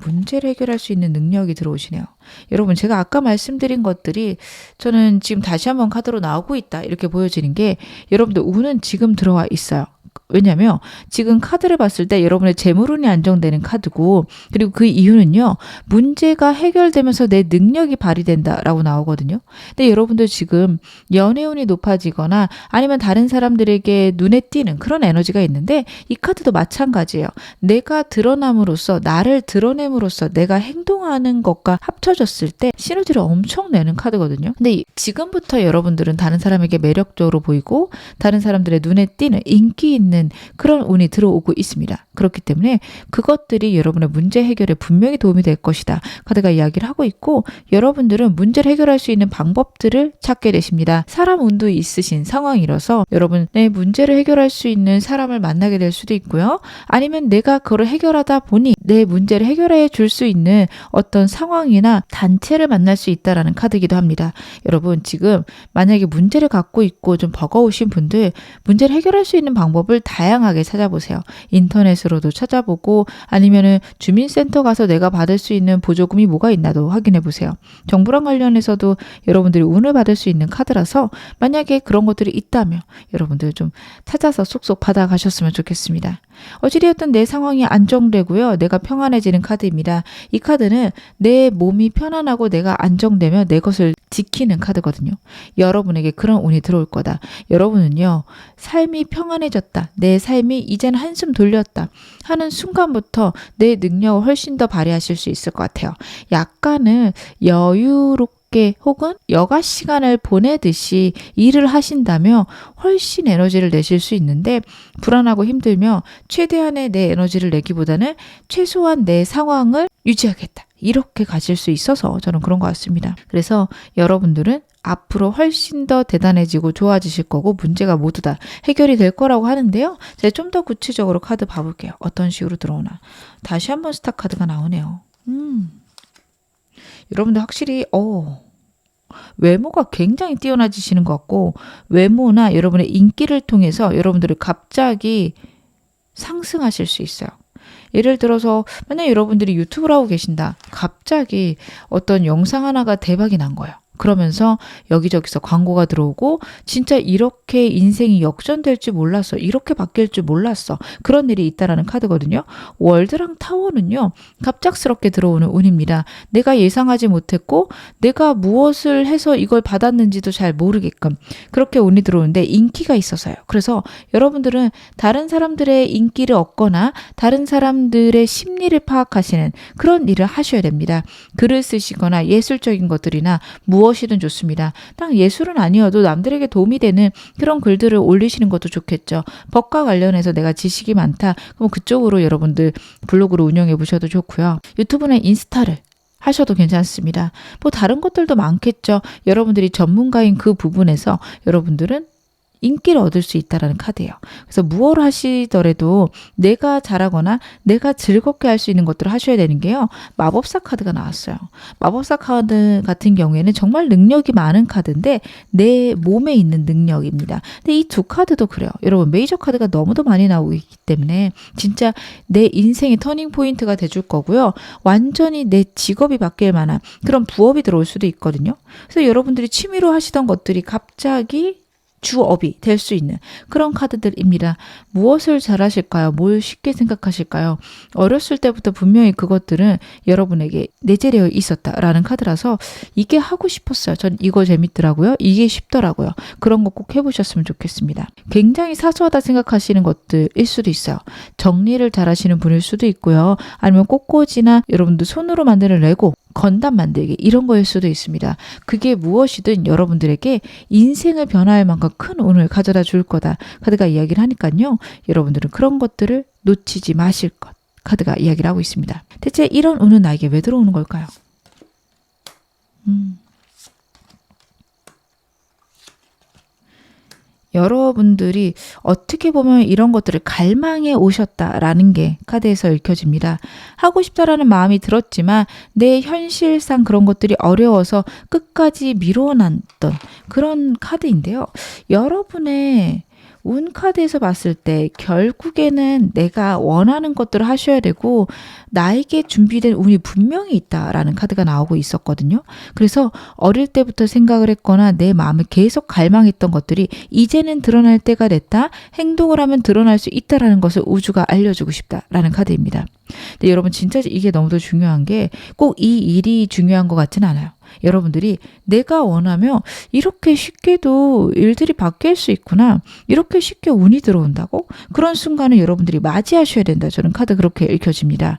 문제를 해결할 수 있는 능력이 들어오시네요. 여러분 제가 아까 말씀드린 것들이 저는 지금 다시 한번 카드로 나오고 있다 이렇게 보여지는 게 여러분들 운은 지금 들어와 있어요. 왜냐하면 지금 카드를 봤을 때 여러분의 재물운이 안정되는 카드고, 그리고 그 이유는요, 문제가 해결되면서 내 능력이 발휘된다라고 나오거든요. 근데 여러분들 지금 연애운이 높아지거나 아니면 다른 사람들에게 눈에 띄는 그런 에너지가 있는데, 이 카드도 마찬가지예요. 내가 드러남으로써, 나를 드러냄으로써 내가 행동하는 것과 합쳐졌을 때 시너지를 엄청 내는 카드거든요. 근데 지금부터 여러분들은 다른 사람에게 매력적으로 보이고 다른 사람들의 눈에 띄는 인기 있는 그런 운이 들어오고 있습니다. 그렇기 때문에 그것들이 여러분의 문제 해결에 분명히 도움이 될 것이다, 카드가 이야기를 하고 있고, 여러분들은 문제를 해결할 수 있는 방법들을 찾게 되십니다. 사람 운도 있으신 상황이라서 여러분의 문제를 해결할 수 있는 사람을 만나게 될 수도 있고요. 아니면 내가 그걸 해결하다 보니 내 문제를 해결해 줄 수 있는 어떤 상황이나 단체를 만날 수 있다라는 카드이기도 합니다. 여러분 지금 만약에 문제를 갖고 있고 좀 버거우신 분들, 문제를 해결할 수 있는 방법을 다양하게 찾아보세요. 인터넷으로도 찾아보고 아니면은 주민센터 가서 내가 받을 수 있는 보조금이 뭐가 있나도 확인해 보세요. 정부랑 관련해서도 여러분들이 운을 받을 수 있는 카드라서 만약에 그런 것들이 있다면 여러분들 좀 찾아서 쏙쏙 받아가셨으면 좋겠습니다. 어찌되었든 내 상황이 안정되고요, 내가 평안해지는 카드입니다. 이 카드는 내 몸이 편안하고 내가 안정되면 내 것을 지키는 카드거든요. 여러분에게 그런 운이 들어올 거다. 여러분은요, 삶이 평안해졌다, 내 삶이 이제는 한숨 돌렸다 하는 순간부터 내 능력을 훨씬 더 발휘하실 수 있을 것 같아요. 약간은 여유롭게 혹은 여가 시간을 보내듯이 일을 하신다면 훨씬 에너지를 내실 수 있는데, 불안하고 힘들면 최대한의 내 에너지를 내기보다는 최소한 내 상황을 유지하겠다, 이렇게 가실 수 있어서 저는 그런 것 같습니다. 그래서 여러분들은 앞으로 훨씬 더 대단해지고 좋아지실 거고 문제가 모두 다 해결이 될 거라고 하는데요. 제가 좀 더 구체적으로 카드 봐볼게요. 어떤 식으로 들어오나. 다시 한번 스타 카드가 나오네요. 여러분들 확실히 외모가 굉장히 뛰어나지시는 것 같고, 외모나 여러분의 인기를 통해서 여러분들을 갑자기 상승하실 수 있어요. 예를 들어서 만약 여러분들이 유튜브를 하고 계신다. 갑자기 어떤 영상 하나가 대박이 난 거예요. 그러면서 여기저기서 광고가 들어오고, 진짜 이렇게 인생이 역전될 줄 몰랐어, 이렇게 바뀔 줄 몰랐어, 그런 일이 있다라는 카드거든요. 월드랑 타워는요, 갑작스럽게 들어오는 운입니다. 내가 예상하지 못했고 내가 무엇을 해서 이걸 받았는지도 잘 모르게끔 그렇게 운이 들어오는데 인기가 있어서요. 그래서 여러분들은 다른 사람들의 인기를 얻거나 다른 사람들의 심리를 파악하시는 그런 일을 하셔야 됩니다. 글을 쓰시거나 예술적인 것들이나 무엇이든 좋습니다. 딱 예술은 아니어도 남들에게 도움이 되는 그런 글들을 올리시는 것도 좋겠죠. 법과 관련해서 내가 지식이 많다, 그럼 그쪽으로 여러분들 블로그로 운영해 보셔도 좋고요. 유튜브나 인스타를 하셔도 괜찮습니다. 뭐 다른 것들도 많겠죠. 여러분들이 전문가인 그 부분에서 여러분들은 인기를 얻을 수 있다라는 카드예요. 그래서 무엇을 하시더라도 내가 잘하거나 내가 즐겁게 할 수 있는 것들을 하셔야 되는 게요. 마법사 카드가 나왔어요. 마법사 카드 같은 경우에는 정말 능력이 많은 카드인데 내 몸에 있는 능력입니다. 근데 이 두 카드도 그래요. 여러분 메이저 카드가 너무도 많이 나오고 있기 때문에 진짜 내 인생의 터닝 포인트가 돼줄 거고요. 완전히 내 직업이 바뀔 만한 그런 부업이 들어올 수도 있거든요. 그래서 여러분들이 취미로 하시던 것들이 갑자기 주업이 될 수 있는 그런 카드들입니다. 무엇을 잘하실까요? 뭘 쉽게 생각하실까요? 어렸을 때부터 분명히 그것들은 여러분에게 내재되어 있었다라는 카드라서 이게 하고 싶었어요. 전 이거 재밌더라고요. 이게 쉽더라고요. 그런 거 꼭 해보셨으면 좋겠습니다. 굉장히 사소하다 생각하시는 것들일 수도 있어요. 정리를 잘하시는 분일 수도 있고요. 아니면 꽃꽂이나 여러분들 손으로 만드는 레고, 건담 만들기 이런 거일 수도 있습니다. 그게 무엇이든 여러분들에게 인생을 변화할 만큼 큰 운을 가져다 줄 거다, 카드가 이야기를 하니까요. 여러분들은 그런 것들을 놓치지 마실 것, 카드가 이야기를 하고 있습니다. 대체 이런 운은 나에게 왜 들어오는 걸까요? 여러분들이 어떻게 보면 이런 것들을 갈망해 오셨다라는 게 카드에서 읽혀집니다. 하고 싶다라는 마음이 들었지만 내 현실상 그런 것들이 어려워서 끝까지 미뤄놨던 그런 카드인데요. 여러분의 운 카드에서 봤을 때 결국에는 내가 원하는 것들을 하셔야 되고 나에게 준비된 운이 분명히 있다라는 카드가 나오고 있었거든요. 그래서 어릴 때부터 생각을 했거나 내 마음에 계속 갈망했던 것들이 이제는 드러날 때가 됐다. 행동을 하면 드러날 수 있다라는 것을 우주가 알려주고 싶다라는 카드입니다. 근데 여러분 진짜 이게 너무도 중요한 게 꼭 이 일이 중요한 것 같지는 않아요. 여러분들이 내가 원하면 이렇게 쉽게도 일들이 바뀔 수 있구나. 이렇게 쉽게 운이 들어온다고? 그런 순간을 여러분들이 맞이하셔야 된다. 저는 카드 그렇게 읽혀집니다.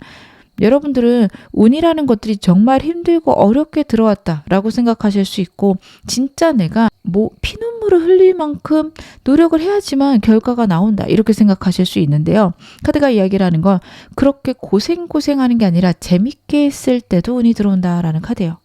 여러분들은 운이라는 것들이 정말 힘들고 어렵게 들어왔다라고 생각하실 수 있고 진짜 내가 피눈물을 흘릴 만큼 노력을 해야지만 결과가 나온다 이렇게 생각하실 수 있는데요. 카드가 이야기를 하는 건 그렇게 고생하는 게 아니라 재밌게 했을 때도 운이 들어온다라는 카드예요.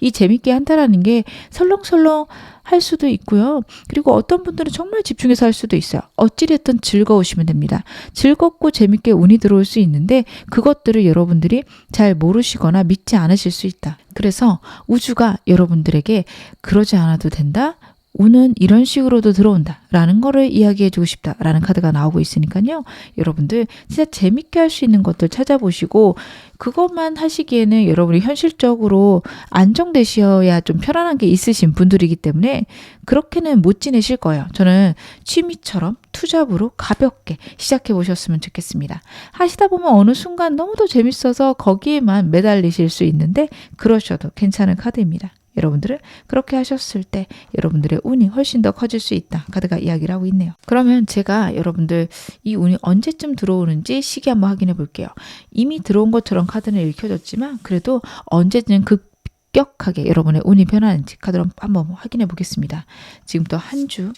이 재밌게 한다라는 게 설렁설렁 할 수도 있고요. 그리고 어떤 분들은 정말 집중해서 할 수도 있어요. 어찌됐든 즐거우시면 됩니다. 즐겁고 재밌게 운이 들어올 수 있는데 그것들을 여러분들이 잘 모르시거나 믿지 않으실 수 있다. 그래서 우주가 여러분들에게 그러지 않아도 된다. 운은 이런 식으로도 들어온다 라는 거를 이야기해 주고 싶다 라는 카드가 나오고 있으니까요. 여러분들 진짜 재밌게 할 수 있는 것들 찾아보시고 그것만 하시기에는 여러분이 현실적으로 안정되셔야 좀 편안한 게 있으신 분들이기 때문에 그렇게는 못 지내실 거예요. 저는 취미처럼 투잡으로 가볍게 시작해 보셨으면 좋겠습니다. 하시다 보면 어느 순간 너무도 재밌어서 거기에만 매달리실 수 있는데 그러셔도 괜찮은 카드입니다. 여러분들은 그렇게 하셨을 때 여러분들의 운이 훨씬 더 커질 수 있다. 카드가 이야기를 하고 있네요. 그러면 제가 여러분들 이 운이 언제쯤 들어오는지 시기 한번 확인해 볼게요. 이미 들어온 것처럼 카드는 읽혀졌지만 그래도 언제든 급격하게 여러분의 운이 변하는지 카드로 한번 확인해 보겠습니다. 지금부터 한 주,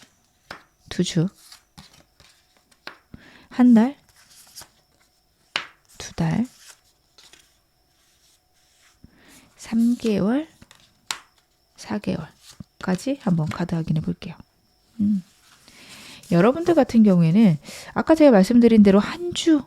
두 주, 한 달, 두 달, 3개월, 4개월까지 한번 카드 확인해 볼게요. 여러분들 같은 경우에는 아까 제가 말씀드린 대로 한 주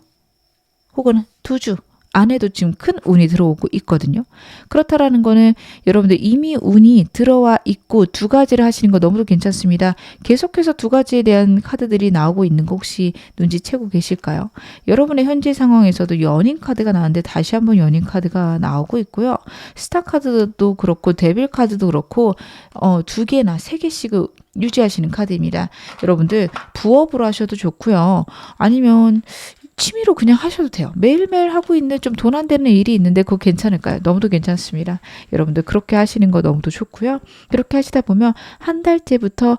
혹은 두 주 안에도 지금 큰 운이 들어오고 있거든요. 그렇다라는 거는 여러분들 이미 운이 들어와 있고 두 가지를 하시는 거 너무도 괜찮습니다. 계속해서 두 가지에 대한 카드들이 나오고 있는 거 혹시 눈치채고 계실까요? 여러분의 현재 상황에서도 연인 카드가 나왔는데 다시 한번 연인 카드가 나오고 있고요. 스타 카드도 그렇고 데빌 카드도 그렇고 두 개나 세 개씩 유지하시는 카드입니다. 여러분들 부업으로 하셔도 좋고요. 아니면 취미로 그냥 하셔도 돼요. 매일매일 하고 있는 좀 돈 안 되는 일이 있는데 그거 괜찮을까요? 너무도 괜찮습니다. 여러분들 그렇게 하시는 거 너무도 좋고요. 그렇게 하시다 보면 한 달째부터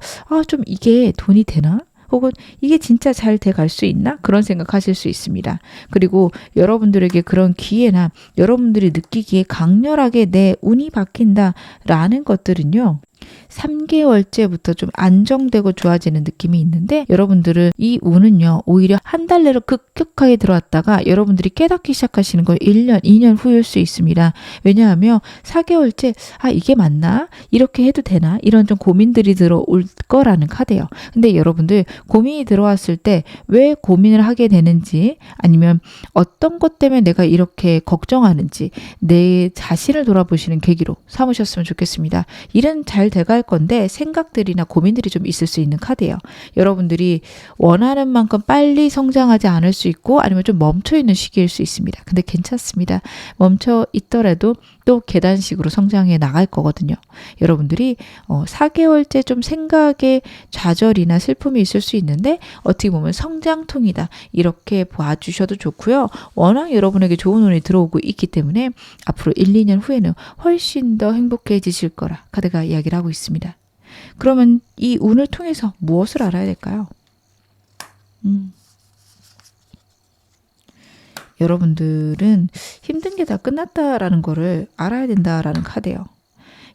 좀 이게 돈이 되나? 혹은 이게 진짜 잘 돼갈 수 있나? 그런 생각하실 수 있습니다. 그리고 여러분들에게 그런 기회나 여러분들이 느끼기에 강렬하게 내 운이 바뀐다라는 것들은요. 3개월째부터 좀 안정되고 좋아지는 느낌이 있는데 여러분들은 이 운은요. 오히려 한 달 내로 급격하게 들어왔다가 여러분들이 깨닫기 시작하시는 건 1년, 2년 후일 수 있습니다. 왜냐하면 4개월째 이게 맞나? 이렇게 해도 되나? 이런 좀 고민들이 들어올 거라는 카드예요. 근데 여러분들 고민이 들어왔을 때 왜 고민을 하게 되는지 아니면 어떤 것 때문에 내가 이렇게 걱정하는지 내 자신을 돌아보시는 계기로 삼으셨으면 좋겠습니다. 일은 잘 돼갈 건데 생각들이나 고민들이 좀 있을 수 있는 카드예요. 여러분들이 원하는 만큼 빨리 성장하지 않을 수 있고 아니면 좀 멈춰 있는 시기일 수 있습니다. 근데 괜찮습니다. 멈춰 있더라도 또 계단식으로 성장해 나갈 거거든요. 여러분들이 4개월째 좀 생각에 좌절이나 슬픔이 있을 수 있는데 어떻게 보면 성장통이다. 이렇게 봐주셔도 좋고요. 워낙 여러분에게 좋은 운이 들어오고 있기 때문에 앞으로 1, 2년 후에는 훨씬 더 행복해지실 거라 카드가 이야기를 하고 있습니다. 그러면 이 운을 통해서 무엇을 알아야 될까요? 여러분들은 힘든 게 다 끝났다라는 거를 알아야 된다라는 카드예요.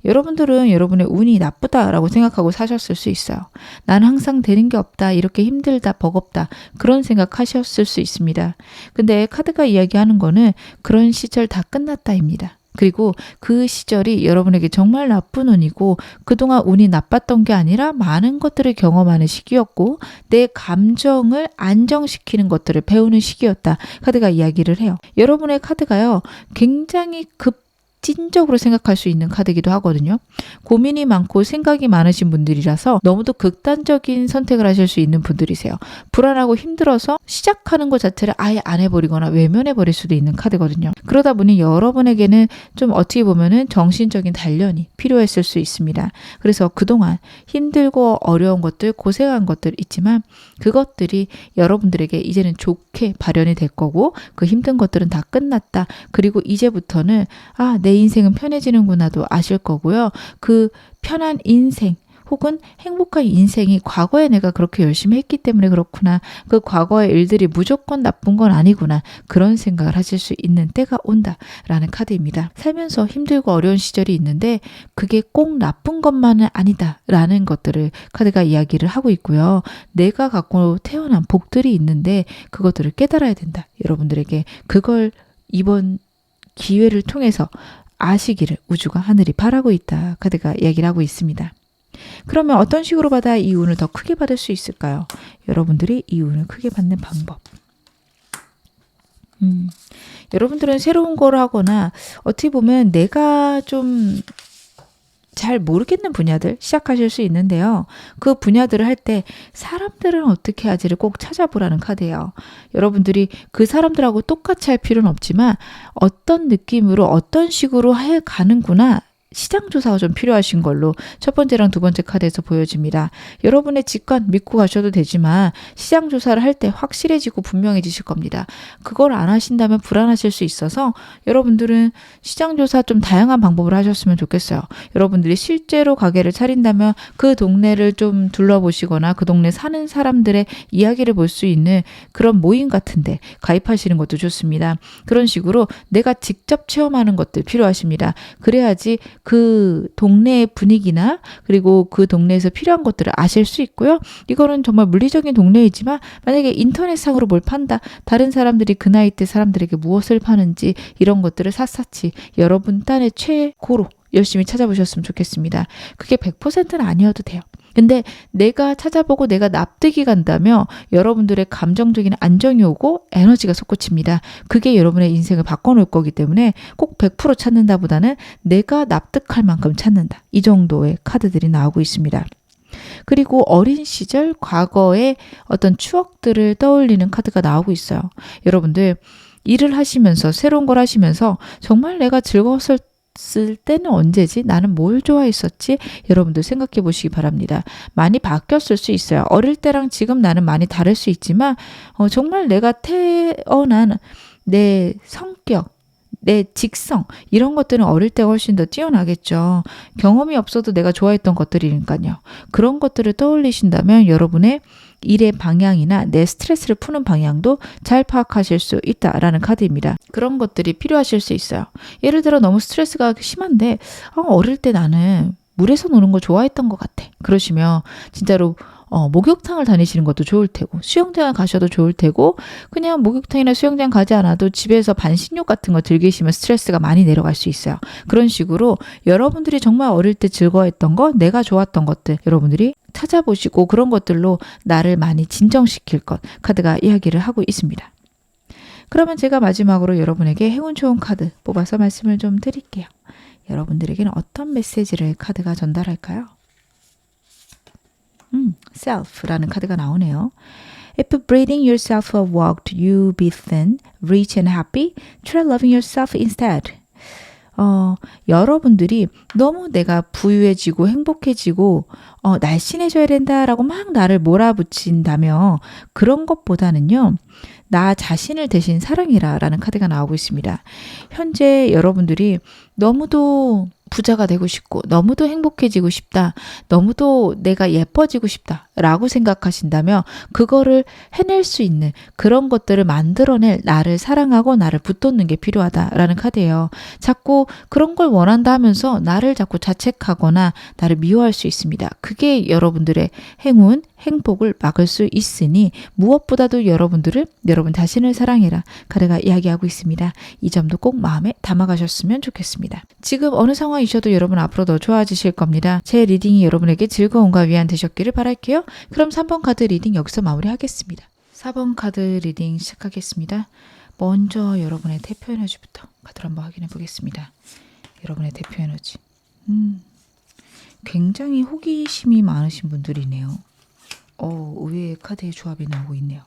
여러분들은 여러분의 운이 나쁘다라고 생각하고 사셨을 수 있어요. 난 항상 되는 게 없다, 이렇게 힘들다, 버겁다 그런 생각하셨을 수 있습니다. 근데 카드가 이야기하는 거는 그런 시절 다 끝났다입니다. 그리고 그 시절이 여러분에게 정말 나쁜 운이고 그동안 운이 나빴던 게 아니라 많은 것들을 경험하는 시기였고 내 감정을 안정시키는 것들을 배우는 시기였다. 카드가 이야기를 해요. 여러분의 카드가요. 굉장히 찐적으로 생각할 수 있는 카드이기도 하거든요. 고민이 많고 생각이 많으신 분들이라서 너무도 극단적인 선택을 하실 수 있는 분들이세요. 불안하고 힘들어서 시작하는 것 자체를 아예 안 해버리거나 외면해버릴 수도 있는 카드거든요. 그러다 보니 여러분에게는 좀 어떻게 보면은 정신적인 단련이 필요했을 수 있습니다. 그래서 그동안 힘들고 어려운 것들, 고생한 것들 있지만 그것들이 여러분들에게 이제는 좋게 발현이 될 거고 그 힘든 것들은 다 끝났다. 그리고 이제부터는 내 인생은 편해지는구나도 아실 거고요. 그 편한 인생 혹은 행복한 인생이 과거에 내가 그렇게 열심히 했기 때문에 그렇구나. 그 과거의 일들이 무조건 나쁜 건 아니구나. 그런 생각을 하실 수 있는 때가 온다라는 카드입니다. 살면서 힘들고 어려운 시절이 있는데 그게 꼭 나쁜 것만은 아니다라는 것들을 카드가 이야기를 하고 있고요. 내가 갖고 태어난 복들이 있는데 그것들을 깨달아야 된다. 여러분들에게 그걸 이번 기회를 통해서 아시기를 우주가 하늘이 바라고 있다. 카드가 이야기를 하고 있습니다. 그러면 어떤 식으로 받아 이 운을 더 크게 받을 수 있을까요? 여러분들이 이 운을 크게 받는 방법. 여러분들은 새로운 걸 하거나 어떻게 보면 내가 좀 잘 모르겠는 분야들 시작하실 수 있는데요. 그 분야들을 할 때 사람들은 어떻게 하지를 꼭 찾아보라는 카드예요. 여러분들이 그 사람들하고 똑같이 할 필요는 없지만 어떤 느낌으로 어떤 식으로 해 가는구나. 시장조사가 좀 필요하신 걸로 첫 번째랑 두 번째 카드에서 보여집니다. 여러분의 직관 믿고 가셔도 되지만 시장조사를 할 때 확실해지고 분명해지실 겁니다. 그걸 안 하신다면 불안하실 수 있어서 여러분들은 시장조사 좀 다양한 방법을 하셨으면 좋겠어요. 여러분들이 실제로 가게를 차린다면 그 동네를 좀 둘러보시거나 그 동네 사는 사람들의 이야기를 볼 수 있는 그런 모임 같은데 가입하시는 것도 좋습니다. 그런 식으로 내가 직접 체험하는 것들 필요하십니다. 그래야지 그 동네의 분위기나 그리고 그 동네에서 필요한 것들을 아실 수 있고요. 이거는 정말 물리적인 동네이지만 만약에 인터넷상으로 뭘 판다. 다른 사람들이 그 나이 때 사람들에게 무엇을 파는지 이런 것들을 샅샅이 여러분 딴의 최고로 열심히 찾아보셨으면 좋겠습니다. 그게 100%는 아니어도 돼요. 근데 내가 찾아보고 내가 납득이 간다면 여러분들의 감정적인 안정이 오고 에너지가 솟구칩니다. 그게 여러분의 인생을 바꿔놓을 거기 때문에 꼭 100% 찾는다보다는 내가 납득할 만큼 찾는다. 이 정도의 카드들이 나오고 있습니다. 그리고 어린 시절 과거의 어떤 추억들을 떠올리는 카드가 나오고 있어요. 여러분들 일을 하시면서 새로운 걸 하시면서 정말 내가 즐거웠을 때는 언제지? 나는 뭘 좋아했었지? 여러분들 생각해 보시기 바랍니다. 많이 바뀌었을 수 있어요. 어릴 때랑 지금 나는 많이 다를 수 있지만 정말 내가 태어난 내 성격, 내 직성 이런 것들은 어릴 때가 훨씬 더 뛰어나겠죠. 경험이 없어도 내가 좋아했던 것들이니까요. 그런 것들을 떠올리신다면 여러분의 일의 방향이나 내 스트레스를 푸는 방향도 잘 파악하실 수 있다라는 카드입니다. 그런 것들이 필요하실 수 있어요. 예를 들어 너무 스트레스가 심한데 어릴 때 나는 물에서 노는 거 좋아했던 것 같아. 그러시면 진짜로 목욕탕을 다니시는 것도 좋을 테고 수영장을 가셔도 좋을 테고 그냥 목욕탕이나 수영장 가지 않아도 집에서 반신욕 같은 거 즐기시면 스트레스가 많이 내려갈 수 있어요. 그런 식으로 여러분들이 정말 어릴 때 즐거워했던 거, 내가 좋았던 것들 여러분들이 찾아보시고 그런 것들로 나를 많이 진정시킬 것 카드가 이야기를 하고 있습니다. 그러면 제가 마지막으로 여러분에게 행운 좋은 카드 뽑아서 말씀을 좀 드릴게요. 여러분들에게는 어떤 메시지를 카드가 전달할까요? self라는 카드가 나오네요. If breathing yourself a walk, you be thin, rich and happy. Try loving yourself instead. 여러분들이 너무 내가 부유해지고 행복해지고 날씬해져야 된다라고 막 나를 몰아붙인다면 그런 것보다는요. 나 자신을 대신 사랑해라 라는 카드가 나오고 있습니다. 현재 여러분들이 너무도 부자가 되고 싶고 너무도 행복해지고 싶다. 너무도 내가 예뻐지고 싶다. 라고 생각하신다면 그거를 해낼 수 있는 그런 것들을 만들어낼 나를 사랑하고 나를 붙돋는 게 필요하다라는 카드예요. 자꾸 그런 걸 원한다 하면서 나를 자꾸 자책하거나 나를 미워할 수 있습니다. 그게 여러분들의 행운, 행복을 막을 수 있으니 무엇보다도 여러분 자신을 사랑해라. 카드가 이야기하고 있습니다. 이 점도 꼭 마음에 담아가셨으면 좋겠습니다. 지금 어느 상황이셔도 여러분 앞으로 더 좋아지실 겁니다. 제 리딩이 여러분에게 즐거움과 위안 되셨기를 바랄게요. 그럼 3번 카드 리딩 여기서 마무리하겠습니다. 4번 카드 리딩 시작하겠습니다. 먼저 여러분의 태표 에너지부터 카드를 한번 확인해 보겠습니다. 여러분의 대표 에너지. 굉장히 호기심이 많으신 분들이네요. 의외의 카드의 조합이 나오고 있네요.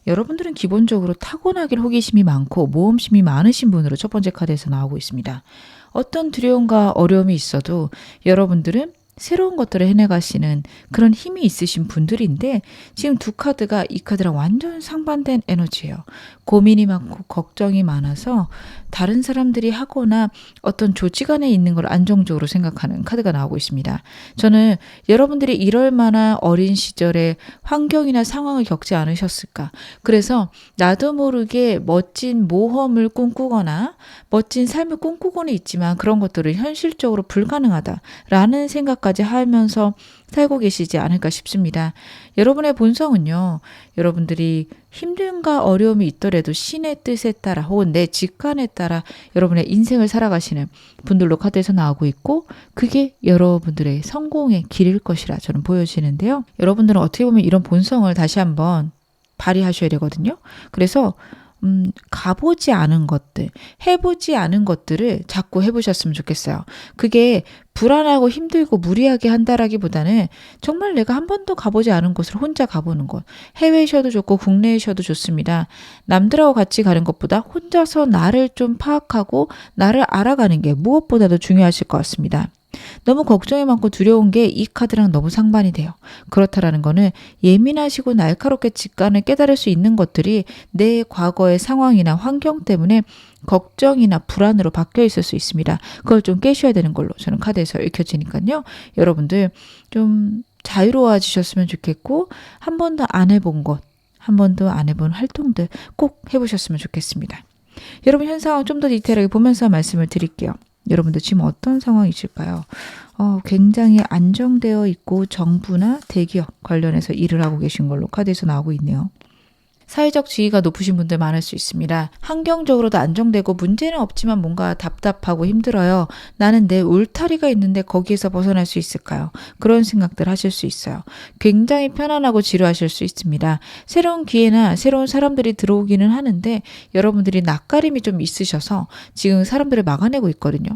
여러분들은 기본적으로 타고나길 호기심이 많고 모험심이 많으신 분으로 첫 번째 카드에서 나오고 있습니다. 어떤 두려움과 어려움이 있어도 여러분들은 새로운 것들을 해내가시는 그런 힘이 있으신 분들인데 지금 두 카드가 이 카드랑 완전 상반된 에너지예요. 고민이 많고 걱정이 많아서 다른 사람들이 하거나 어떤 조직 안에 있는 걸 안정적으로 생각하는 카드가 나오고 있습니다. 저는 여러분들이 이럴 만한 어린 시절에 환경이나 상황을 겪지 않으셨을까. 그래서 나도 모르게 멋진 모험을 꿈꾸거나 멋진 삶을 꿈꾸고는 있지만 그런 것들을 현실적으로 불가능하다라는 생각까지 하면서 살고 계시지 않을까 싶습니다. 여러분의 본성은요. 여러분들이 힘듦과 어려움이 있더라도 신의 뜻에 따라 혹은 내 직관에 따라 여러분의 인생을 살아가시는 분들로 카드에서 나오고 있고 그게 여러분들의 성공의 길일 것이라 저는 보여지는데요. 여러분들은 어떻게 보면 이런 본성을 다시 한번 발휘하셔야 되거든요. 그래서 가보지 않은 것들, 해보지 않은 것들을 자꾸 해보셨으면 좋겠어요. 그게 불안하고 힘들고 무리하게 한다라기보다는 정말 내가 한 번도 가보지 않은 곳을 혼자 가보는 것. 해외이셔도 좋고 국내이셔도 좋습니다. 남들하고 같이 가는 것보다 혼자서 나를 좀 파악하고 나를 알아가는 게 무엇보다도 중요하실 것 같습니다. 너무 걱정이 많고 두려운 게 이 카드랑 너무 상반이 돼요. 그렇다라는 거는 예민하시고 날카롭게 직관을 깨달을 수 있는 것들이 내 과거의 상황이나 환경 때문에 걱정이나 불안으로 바뀌어 있을 수 있습니다. 그걸 좀 깨셔야 되는 걸로 저는 카드에서 읽혀지니까요. 여러분들 좀 자유로워지셨으면 좋겠고 한 번도 안 해본 것, 한 번도 안 해본 활동들 꼭 해보셨으면 좋겠습니다. 여러분 현 상황 좀 더 디테일하게 보면서 말씀을 드릴게요. 여러분들 지금 어떤 상황이실까요? 굉장히 안정되어 있고 정부나 대기업 관련해서 일을 하고 계신 걸로 카드에서 나오고 있네요. 사회적 지위가 높으신 분들 많을 수 있습니다. 환경적으로도 안정되고 문제는 없지만 뭔가 답답하고 힘들어요. 나는 내 울타리가 있는데 거기에서 벗어날 수 있을까요? 그런 생각들 하실 수 있어요. 굉장히 편안하고 지루하실 수 있습니다. 새로운 기회나 새로운 사람들이 들어오기는 하는데 여러분들이 낯가림이 좀 있으셔서 지금 사람들을 막아내고 있거든요.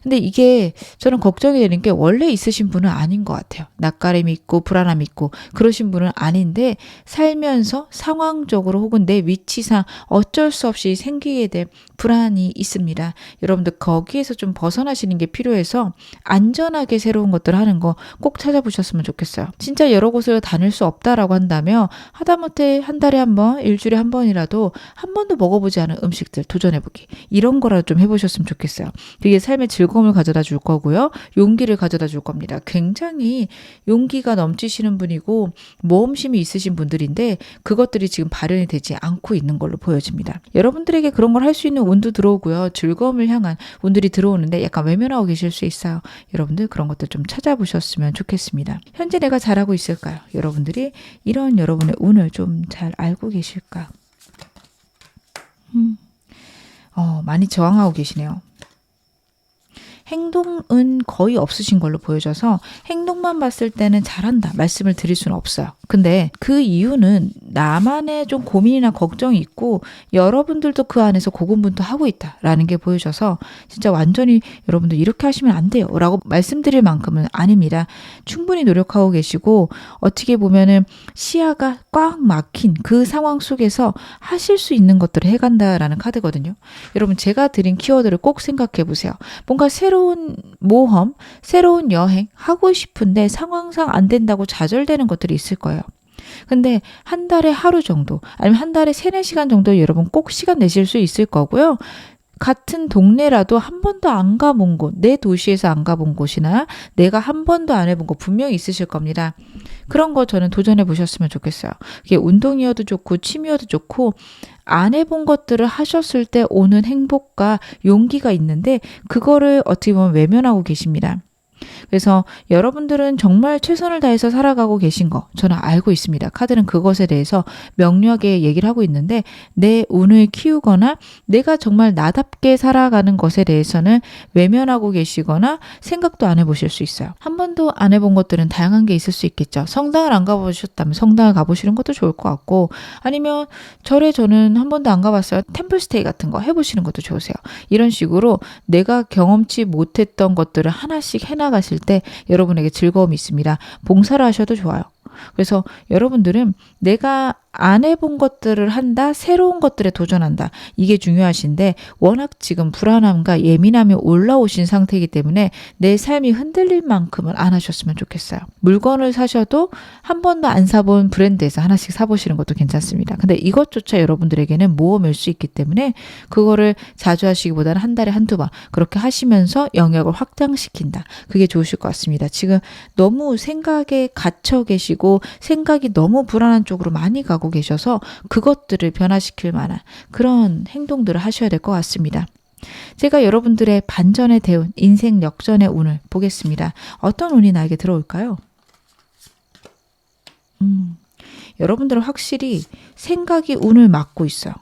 근데 이게 저는 걱정이 되는 게 원래 있으신 분은 아닌 것 같아요. 낯가림이 있고 불안함이 있고 그러신 분은 아닌데 살면서 상황적으로 혹은 내 위치상 어쩔 수 없이 생기게 된 불안이 있습니다. 여러분들 거기에서 좀 벗어나시는 게 필요해서 안전하게 새로운 것들을 하는 거 꼭 찾아보셨으면 좋겠어요. 진짜 여러 곳을 다닐 수 없다라고 한다면 하다못해 한 달에 한 번, 일주일에 한 번이라도 한 번도 먹어보지 않은 음식들 도전해보기. 이런 거라도 좀 해보셨으면 좋겠어요. 그게 삶의 즐거움을 가져다 줄 거고요. 용기를 가져다 줄 겁니다. 굉장히 용기가 넘치시는 분이고 모험심이 있으신 분들인데 그것들이 지금 발현이 되지 않고 있는 걸로 보여집니다. 여러분들에게 그런 걸 할 수 있는 운도 들어오고요. 즐거움을 향한 운들이 들어오는데 약간 외면하고 계실 수 있어요. 여러분들 그런 것들 좀 찾아보셨으면 좋겠습니다. 현재 내가 잘하고 있을까요? 여러분들이 이런 여러분의 운을 좀 잘 알고 계실까요? 많이 저항하고 계시네요. 행동은 거의 없으신 걸로 보여져서 행동만 봤을 때는 잘한다 말씀을 드릴 수는 없어요. 근데 그 이유는 나만의 좀 고민이나 걱정이 있고 여러분들도 그 안에서 고군분투하고 있다라는 게 보여져서 진짜 완전히 여러분들 이렇게 하시면 안 돼요 라고 말씀드릴 만큼은 아닙니다. 충분히 노력하고 계시고 어떻게 보면은 시야가 꽉 막힌 그 상황 속에서 하실 수 있는 것들을 해간다라는 카드거든요. 여러분 제가 드린 키워드를 꼭 생각해 보세요. 뭔가 새로운 모험, 새로운 여행 하고 싶은데 상황상 안 된다고 좌절되는 것들이 있을 거예요. 근데 한 달에 하루 정도 아니면 한 달에 3-4시간 정도 여러분 꼭 시간 내실 수 있을 거고요. 같은 동네라도 한 번도 안 가본 곳, 내 도시에서 안 가본 곳이나 내가 한 번도 안 해본 곳 분명히 있으실 겁니다. 그런 거 저는 도전해 보셨으면 좋겠어요. 그게 운동이어도 좋고 취미여도 좋고 안 해본 것들을 하셨을 때 오는 행복과 용기가 있는데 그거를 어떻게 보면 외면하고 계십니다. 그래서 여러분들은 정말 최선을 다해서 살아가고 계신 거 저는 알고 있습니다. 카드는 그것에 대해서 명료하게 얘기를 하고 있는데 내 운을 키우거나 내가 정말 나답게 살아가는 것에 대해서는 외면하고 계시거나 생각도 안 해보실 수 있어요. 한 번도 안 해본 것들은 다양한 게 있을 수 있겠죠. 성당을 안 가보셨다면 성당을 가보시는 것도 좋을 것 같고 아니면 절에 저는 한 번도 안 가봤어요. 템플스테이 같은 거 해보시는 것도 좋으세요. 이런 식으로 내가 경험치 못했던 것들을 하나씩 해나가실 때 여러분에게 즐거움이 있습니다. 봉사를 하셔도 좋아요. 그래서 여러분들은 내가 안 해본 것들을 한다, 새로운 것들에 도전한다. 이게 중요하신데 워낙 지금 불안함과 예민함이 올라오신 상태이기 때문에 내 삶이 흔들릴 만큼은 안 하셨으면 좋겠어요. 물건을 사셔도 한 번도 안 사본 브랜드에서 하나씩 사보시는 것도 괜찮습니다. 근데 이것조차 여러분들에게는 모험일 수 있기 때문에 그거를 자주 하시기보다는 한 달에 한두 번 그렇게 하시면서 영역을 확장시킨다. 그게 좋으실 것 같습니다. 지금 너무 생각에 갇혀 계시고 생각이 너무 불안한 쪽으로 많이 가고 계셔서 그것들을 변화시킬 만한 그런 행동들을 하셔야 될 것 같습니다. 제가 여러분들의 반전의 대운, 인생 역전의 운을 보겠습니다. 어떤 운이 나에게 들어올까요? 여러분들은 확실히 생각이 운을 막고 있어요.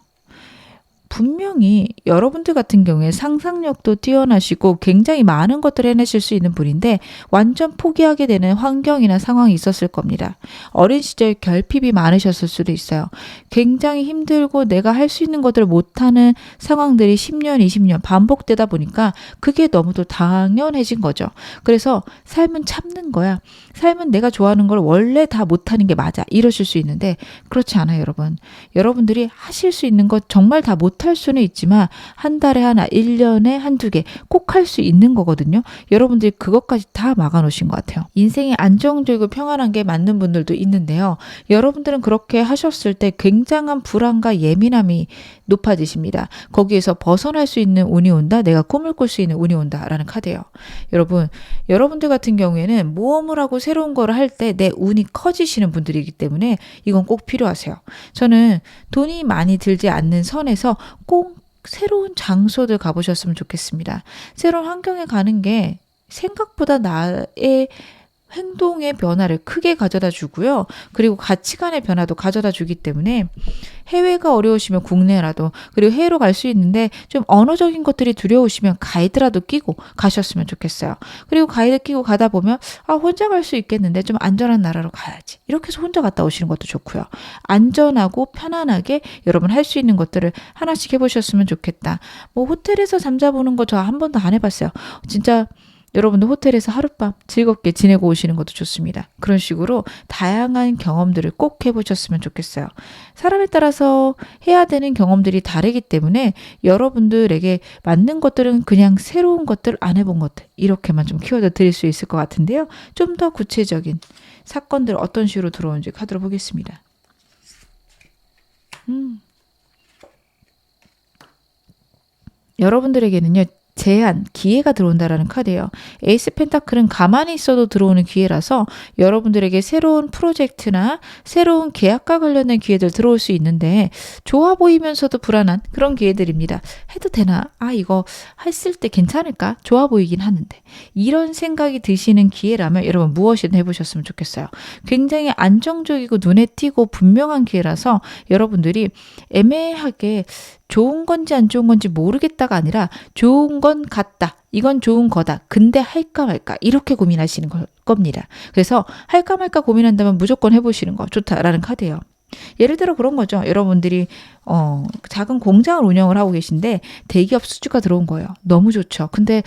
분명히 여러분들 같은 경우에 상상력도 뛰어나시고 굉장히 많은 것들을 해내실 수 있는 분인데 완전 포기하게 되는 환경이나 상황이 있었을 겁니다. 어린 시절 결핍이 많으셨을 수도 있어요. 굉장히 힘들고 내가 할 수 있는 것들을 못하는 상황들이 10년, 20년 반복되다 보니까 그게 너무도 당연해진 거죠. 그래서 삶은 참는 거야. 삶은 내가 좋아하는 걸 원래 다 못하는 게 맞아. 이러실 수 있는데 그렇지 않아요, 여러분. 여러분들이 하실 수 있는 것 정말 다 못할 수는 있지만 한 달에 하나, 1년에 한두 개 꼭 할 수 있는 거거든요. 여러분들이 그것까지 다 막아놓으신 것 같아요. 인생이 안정적이고 평안한 게 맞는 분들도 있는데요. 여러분들은 그렇게 하셨을 때 굉장한 불안과 예민함이 높아지십니다. 거기에서 벗어날 수 있는 운이 온다. 내가 꿈을 꿀 수 있는 운이 온다. 라는 카드예요. 여러분들 같은 경우에는 모험을 하고 새로운 거를 할 때 내 운이 커지시는 분들이기 때문에 이건 꼭 필요하세요. 저는 돈이 많이 들지 않는 선에서 꼭 새로운 장소들 가보셨으면 좋겠습니다. 새로운 환경에 가는 게 생각보다 나의 행동의 변화를 크게 가져다 주고요. 그리고 가치관의 변화도 가져다 주기 때문에 해외가 어려우시면 국내라도 그리고 해외로 갈 수 있는데 좀 언어적인 것들이 두려우시면 가이드라도 끼고 가셨으면 좋겠어요. 그리고 가이드 끼고 가다 보면 혼자 갈 수 있겠는데 좀 안전한 나라로 가야지. 이렇게 해서 혼자 갔다 오시는 것도 좋고요. 안전하고 편안하게 여러분 할 수 있는 것들을 하나씩 해보셨으면 좋겠다. 뭐 호텔에서 잠자보는 거 저 한 번도 안 해봤어요. 진짜 여러분도 호텔에서 하룻밤 즐겁게 지내고 오시는 것도 좋습니다. 그런 식으로 다양한 경험들을 꼭 해보셨으면 좋겠어요. 사람에 따라서 해야 되는 경험들이 다르기 때문에 여러분들에게 맞는 것들은 그냥 새로운 것들, 안 해본 것들 이렇게만 좀 키워드 드릴 수 있을 것 같은데요. 좀 더 구체적인 사건들 어떤 식으로 들어오는지 카드로 보겠습니다. 여러분들에게는요. 제한, 기회가 들어온다라는 카드예요. 에이스 펜타클은 가만히 있어도 들어오는 기회라서 여러분들에게 새로운 프로젝트나 새로운 계약과 관련된 기회들 들어올 수 있는데 좋아 보이면서도 불안한 그런 기회들입니다. 해도 되나? 이거 했을 때 괜찮을까? 좋아 보이긴 하는데. 이런 생각이 드시는 기회라면 여러분 무엇이든 해보셨으면 좋겠어요. 굉장히 안정적이고 눈에 띄고 분명한 기회라서 여러분들이 애매하게 좋은 건지 안 좋은 건지 모르겠다가 아니라 좋은 건 같다. 이건 좋은 거다. 근데 할까 말까 이렇게 고민하시는 겁니다. 그래서 할까 말까 고민한다면 무조건 해보시는 거 좋다라는 카드예요. 예를 들어 그런 거죠. 여러분들이 작은 공장을 운영을 하고 계신데 대기업 수주가 들어온 거예요. 너무 좋죠. 근데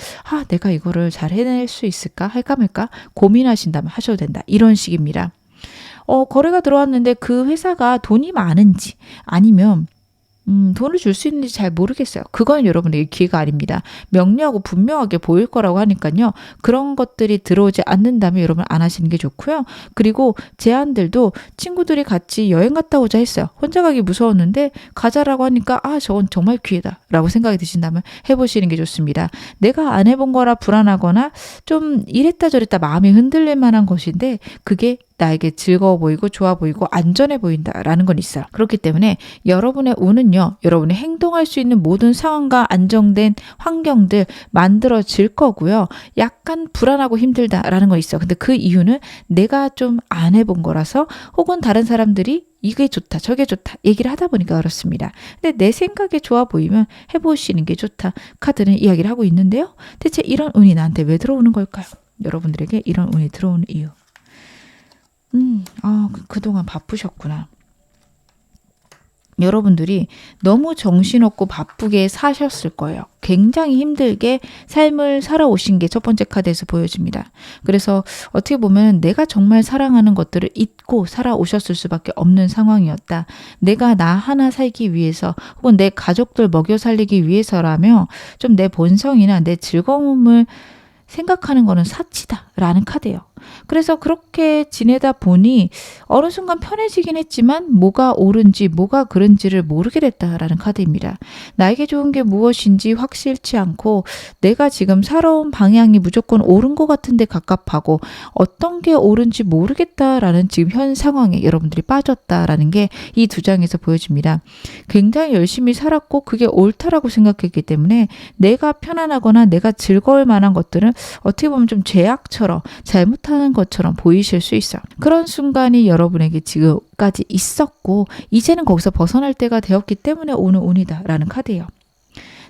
내가 이거를 잘 해낼 수 있을까? 할까 말까? 고민하신다면 하셔도 된다. 이런 식입니다. 거래가 들어왔는데 그 회사가 돈이 많은지 아니면 돈을 줄 수 있는지 잘 모르겠어요. 그건 여러분에게 기회가 아닙니다. 명료하고 분명하게 보일 거라고 하니까요. 그런 것들이 들어오지 않는다면 여러분 안 하시는 게 좋고요. 그리고 제안들도 친구들이 같이 여행 갔다 오자 했어요. 혼자 가기 무서웠는데 가자라고 하니까 저건 정말 기회다 라고 생각이 드신다면 해보시는 게 좋습니다. 내가 안 해본 거라 불안하거나 좀 이랬다 저랬다 마음이 흔들릴 만한 것인데 그게 나에게 즐거워 보이고 좋아 보이고 안전해 보인다라는 건 있어요. 그렇기 때문에 여러분의 운은요, 여러분이 행동할 수 있는 모든 상황과 안정된 환경들 만들어질 거고요. 약간 불안하고 힘들다라는 건 있어요. 근데 그 이유는 내가 좀 안 해본 거라서, 혹은 다른 사람들이 이게 좋다 저게 좋다 얘기를 하다 보니까 그렇습니다. 근데 내 생각에 좋아 보이면 해보시는 게 좋다 카드는 이야기를 하고 있는데요. 대체 이런 운이 나한테 왜 들어오는 걸까요? 여러분들에게 이런 운이 들어오는 이유. 그동안 바쁘셨구나. 여러분들이 너무 정신없고 바쁘게 사셨을 거예요. 굉장히 힘들게 삶을 살아오신 게 첫 번째 카드에서 보여집니다. 그래서 어떻게 보면 내가 정말 사랑하는 것들을 잊고 살아오셨을 수밖에 없는 상황이었다. 내가 나 하나 살기 위해서, 혹은 내 가족들 먹여 살리기 위해서라며 좀 내 본성이나 내 즐거움을 생각하는 거는 사치다라는 카드예요. 그래서 그렇게 지내다 보니 어느 순간 편해지긴 했지만 뭐가 옳은지 뭐가 그른지를 모르게 됐다라는 카드입니다. 나에게 좋은 게 무엇인지 확실치 않고 내가 지금 살아온 방향이 무조건 옳은 것 같은데 갑갑하고 어떤 게 옳은지 모르겠다라는 지금 현 상황에 여러분들이 빠졌다라는 게 이 두 장에서 보여집니다. 굉장히 열심히 살았고 그게 옳다라고 생각했기 때문에 내가 편안하거나 내가 즐거울 만한 것들은 어떻게 보면 좀 죄악처럼 잘못하는 것처럼 보이실 수 있어요. 그런 순간이 여러분에게 지금까지 있었고 이제는 거기서 벗어날 때가 되었기 때문에 오는 운이다라는 카드예요.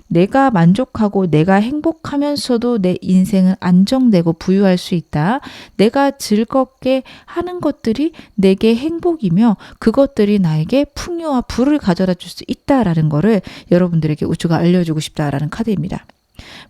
내가 만족하고 내가 행복하면서도 내 인생은 안정되고 부유할 수 있다. 내가 즐겁게 하는 것들이 내게 행복이며 그것들이 나에게 풍요와 부를 가져다 줄 수 있다라는 거를 여러분들에게 우주가 알려주고 싶다라는 카드입니다.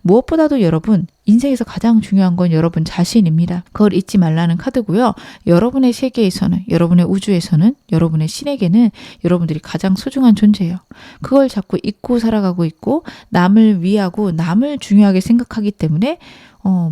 무엇보다도 여러분, 인생에서 가장 중요한 건 여러분 자신입니다. 그걸 잊지 말라는 카드고요. 여러분의 세계에서는, 여러분의 우주에서는, 여러분의 신에게는 여러분들이 가장 소중한 존재예요. 그걸 자꾸 잊고 살아가고 있고 남을 위하고 남을 중요하게 생각하기 때문에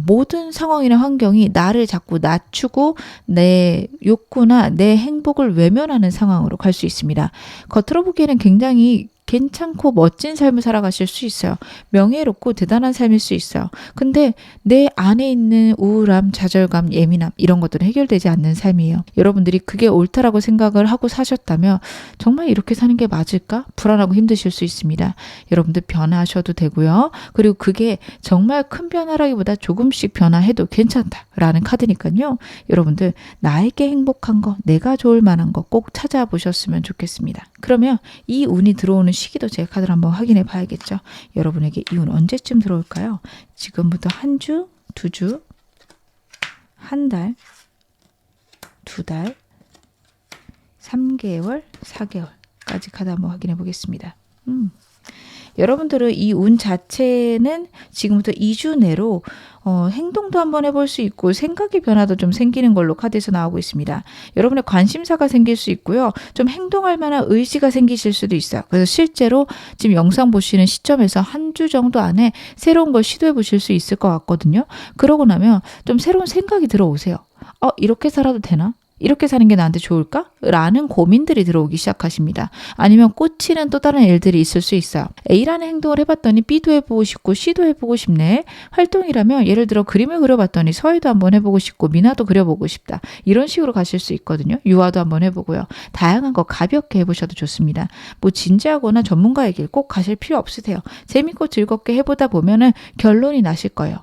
모든 상황이나 환경이 나를 자꾸 낮추고 내 욕구나 내 행복을 외면하는 상황으로 갈 수 있습니다. 겉으로 보기에는 굉장히 괜찮고 멋진 삶을 살아가실 수 있어요. 명예롭고 대단한 삶일 수 있어요. 근데 내 안에 있는 우울함, 좌절감, 예민함 이런 것들은 해결되지 않는 삶이에요. 여러분들이 그게 옳다라고 생각을 하고 사셨다면 정말 이렇게 사는 게 맞을까? 불안하고 힘드실 수 있습니다. 여러분들 변화하셔도 되고요. 그리고 그게 정말 큰 변화라기보다 조금씩 변화해도 괜찮다라는 카드니까요. 여러분들 나에게 행복한 거, 내가 좋을 만한 거 꼭 찾아보셨으면 좋겠습니다. 그러면 이 운이 들어오는 시기도 제가 카드를 한번 확인해 봐야겠죠. 여러분에게 이 운 언제쯤 들어올까요? 지금부터 한 주, 두 주, 한 달, 두 달, 3개월, 4개월까지 카드 한번 확인해 보겠습니다. 여러분들은 이 운 자체는 지금부터 2주 내로 행동도 한번 해볼 수 있고 생각의 변화도 좀 생기는 걸로 카드에서 나오고 있습니다. 여러분의 관심사가 생길 수 있고요. 좀 행동할 만한 의지가 생기실 수도 있어요. 그래서 실제로 지금 영상 보시는 시점에서 한 주 정도 안에 새로운 걸 시도해 보실 수 있을 것 같거든요. 그러고 나면 좀 새로운 생각이 들어오세요. 이렇게 살아도 되나? 이렇게 사는 게 나한테 좋을까? 라는 고민들이 들어오기 시작하십니다. 아니면 꽂히는 또 다른 일들이 있을 수 있어요. A라는 행동을 해봤더니 B도 해보고 싶고 C도 해보고 싶네. 활동이라면 예를 들어 그림을 그려봤더니 서희도 한번 해보고 싶고 미나도 그려보고 싶다. 이런 식으로 가실 수 있거든요. 유아도 한번 해보고요. 다양한 거 가볍게 해보셔도 좋습니다. 뭐 진지하거나 전문가의 길 꼭 가실 필요 없으세요. 재밌고 즐겁게 해보다 보면은 결론이 나실 거예요.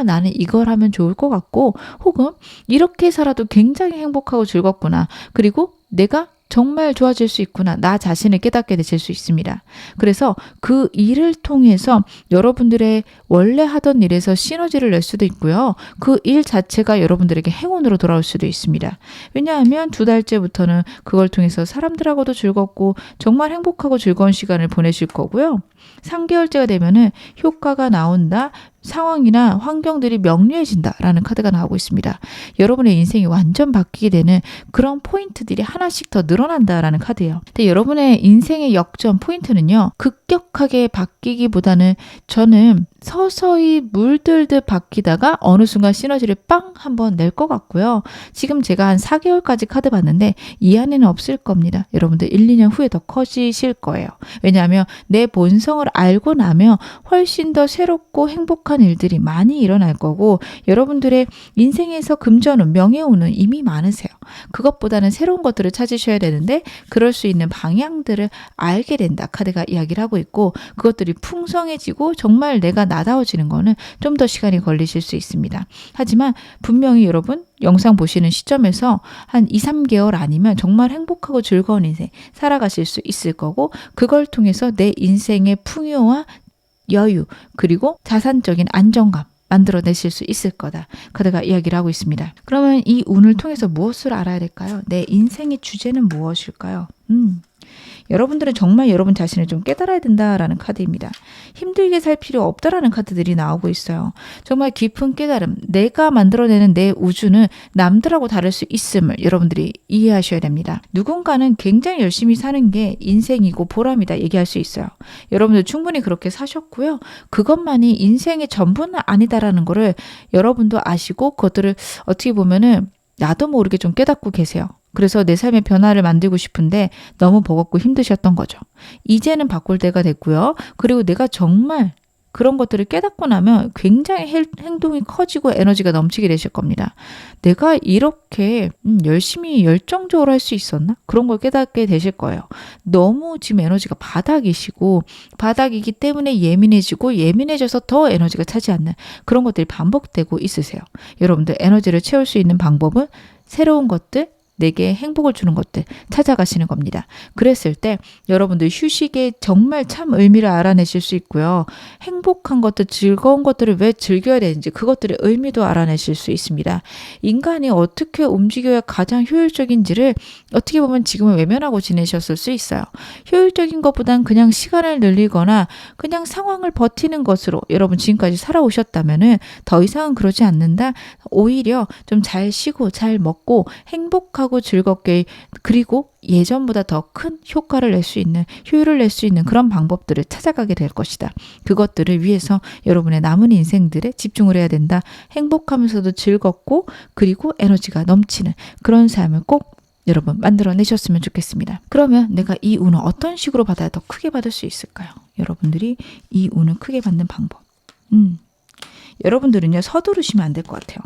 나는 이걸 하면 좋을 것 같고, 혹은 이렇게 살아도 굉장히 행복하고 즐겁구나. 그리고 내가 정말 좋아질 수 있구나. 나 자신을 깨닫게 되실 수 있습니다. 그래서 그 일을 통해서 여러분들의 원래 하던 일에서 시너지를 낼 수도 있고요. 그 일 자체가 여러분들에게 행운으로 돌아올 수도 있습니다. 왜냐하면 2달째부터는 그걸 통해서 사람들하고도 즐겁고 정말 행복하고 즐거운 시간을 보내실 거고요. 3개월째가 되면은 효과가 나온다. 상황이나 환경들이 명료해진다라는 카드가 나오고 있습니다. 여러분의 인생이 완전 바뀌게 되는 그런 포인트들이 하나씩 더 늘어난다라는 카드예요. 근데 여러분의 인생의 역전 포인트는요. 급격하게 바뀌기보다는 저는 서서히 물들듯 바뀌다가 어느 순간 시너지를 빵 한번 낼 것 같고요. 지금 제가 한 4개월까지 카드 봤는데 이 안에는 없을 겁니다. 여러분들 1, 2년 후에 더 커지실 거예요. 왜냐하면 내 본성을 알고 나면 훨씬 더 새롭고 행복한 일들이 많이 일어날 거고 여러분들의 인생에서 금전운, 명예운은 이미 많으세요. 그것보다는 새로운 것들을 찾으셔야 되는데 그럴 수 있는 방향들을 알게 된다. 카드가 이야기를 하고 있고 그것들이 풍성해지고 정말 내가 나다워지는 거는 좀 더 시간이 걸리실 수 있습니다. 하지만 분명히 여러분 영상 보시는 시점에서 한 2, 3개월 아니면 정말 행복하고 즐거운 인생 살아가실 수 있을 거고 그걸 통해서 내 인생의 풍요와 여유 그리고 자산적인 안정감 만들어내실 수 있을 거다. 카드가 이야기를 하고 있습니다. 그러면 이 운을 통해서 무엇을 알아야 될까요? 내 인생의 주제는 무엇일까요? 여러분들은 정말 여러분 자신을 좀 깨달아야 된다라는 카드입니다. 힘들게 살 필요 없다라는 카드들이 나오고 있어요. 정말 깊은 깨달음, 내가 만들어내는 내 우주는 남들하고 다를 수 있음을 여러분들이 이해하셔야 됩니다. 누군가는 굉장히 열심히 사는 게 인생이고 보람이다 얘기할 수 있어요. 여러분들 충분히 그렇게 사셨고요. 그것만이 인생의 전부는 아니다라는 거를 여러분도 아시고 그것들을 어떻게 보면은 나도 모르게 좀 깨닫고 계세요. 그래서 내 삶의 변화를 만들고 싶은데 너무 버겁고 힘드셨던 거죠. 이제는 바꿀 때가 됐고요. 그리고 내가 정말 그런 것들을 깨닫고 나면 굉장히 행동이 커지고 에너지가 넘치게 되실 겁니다. 내가 이렇게 열심히 열정적으로 할 수 있었나? 그런 걸 깨닫게 되실 거예요. 너무 지금 에너지가 바닥이시고 바닥이기 때문에 예민해지고 예민해져서 더 에너지가 차지 않는 그런 것들이 반복되고 있으세요. 여러분들 에너지를 채울 수 있는 방법은 새로운 것들, 내게 행복을 주는 것들 찾아가시는 겁니다. 그랬을 때 여러분들 휴식에 정말 참 의미를 알아내실 수 있고요. 행복한 것들, 즐거운 것들을 왜 즐겨야 되는지 그것들의 의미도 알아내실 수 있습니다. 인간이 어떻게 움직여야 가장 효율적인지를 어떻게 보면 지금은 외면하고 지내셨을 수 있어요. 효율적인 것보단 그냥 시간을 늘리거나 그냥 상황을 버티는 것으로 여러분 지금까지 살아오셨다면은 더 이상은 그러지 않는다. 오히려 좀 잘 쉬고 잘 먹고 행복하고 즐겁게 그리고 예전보다 더 큰 효과를 낼 수 있는 효율을 낼 수 있는 그런 방법들을 찾아가게 될 것이다. 그것들을 위해서 여러분의 남은 인생들에 집중을 해야 된다. 행복하면서도 즐겁고 그리고 에너지가 넘치는 그런 삶을 꼭 여러분 만들어내셨으면 좋겠습니다. 그러면 내가 이 운을 어떤 식으로 받아야 더 크게 받을 수 있을까요? 여러분들이 이 운을 크게 받는 방법. 여러분들은요 서두르시면 안 될 것 같아요.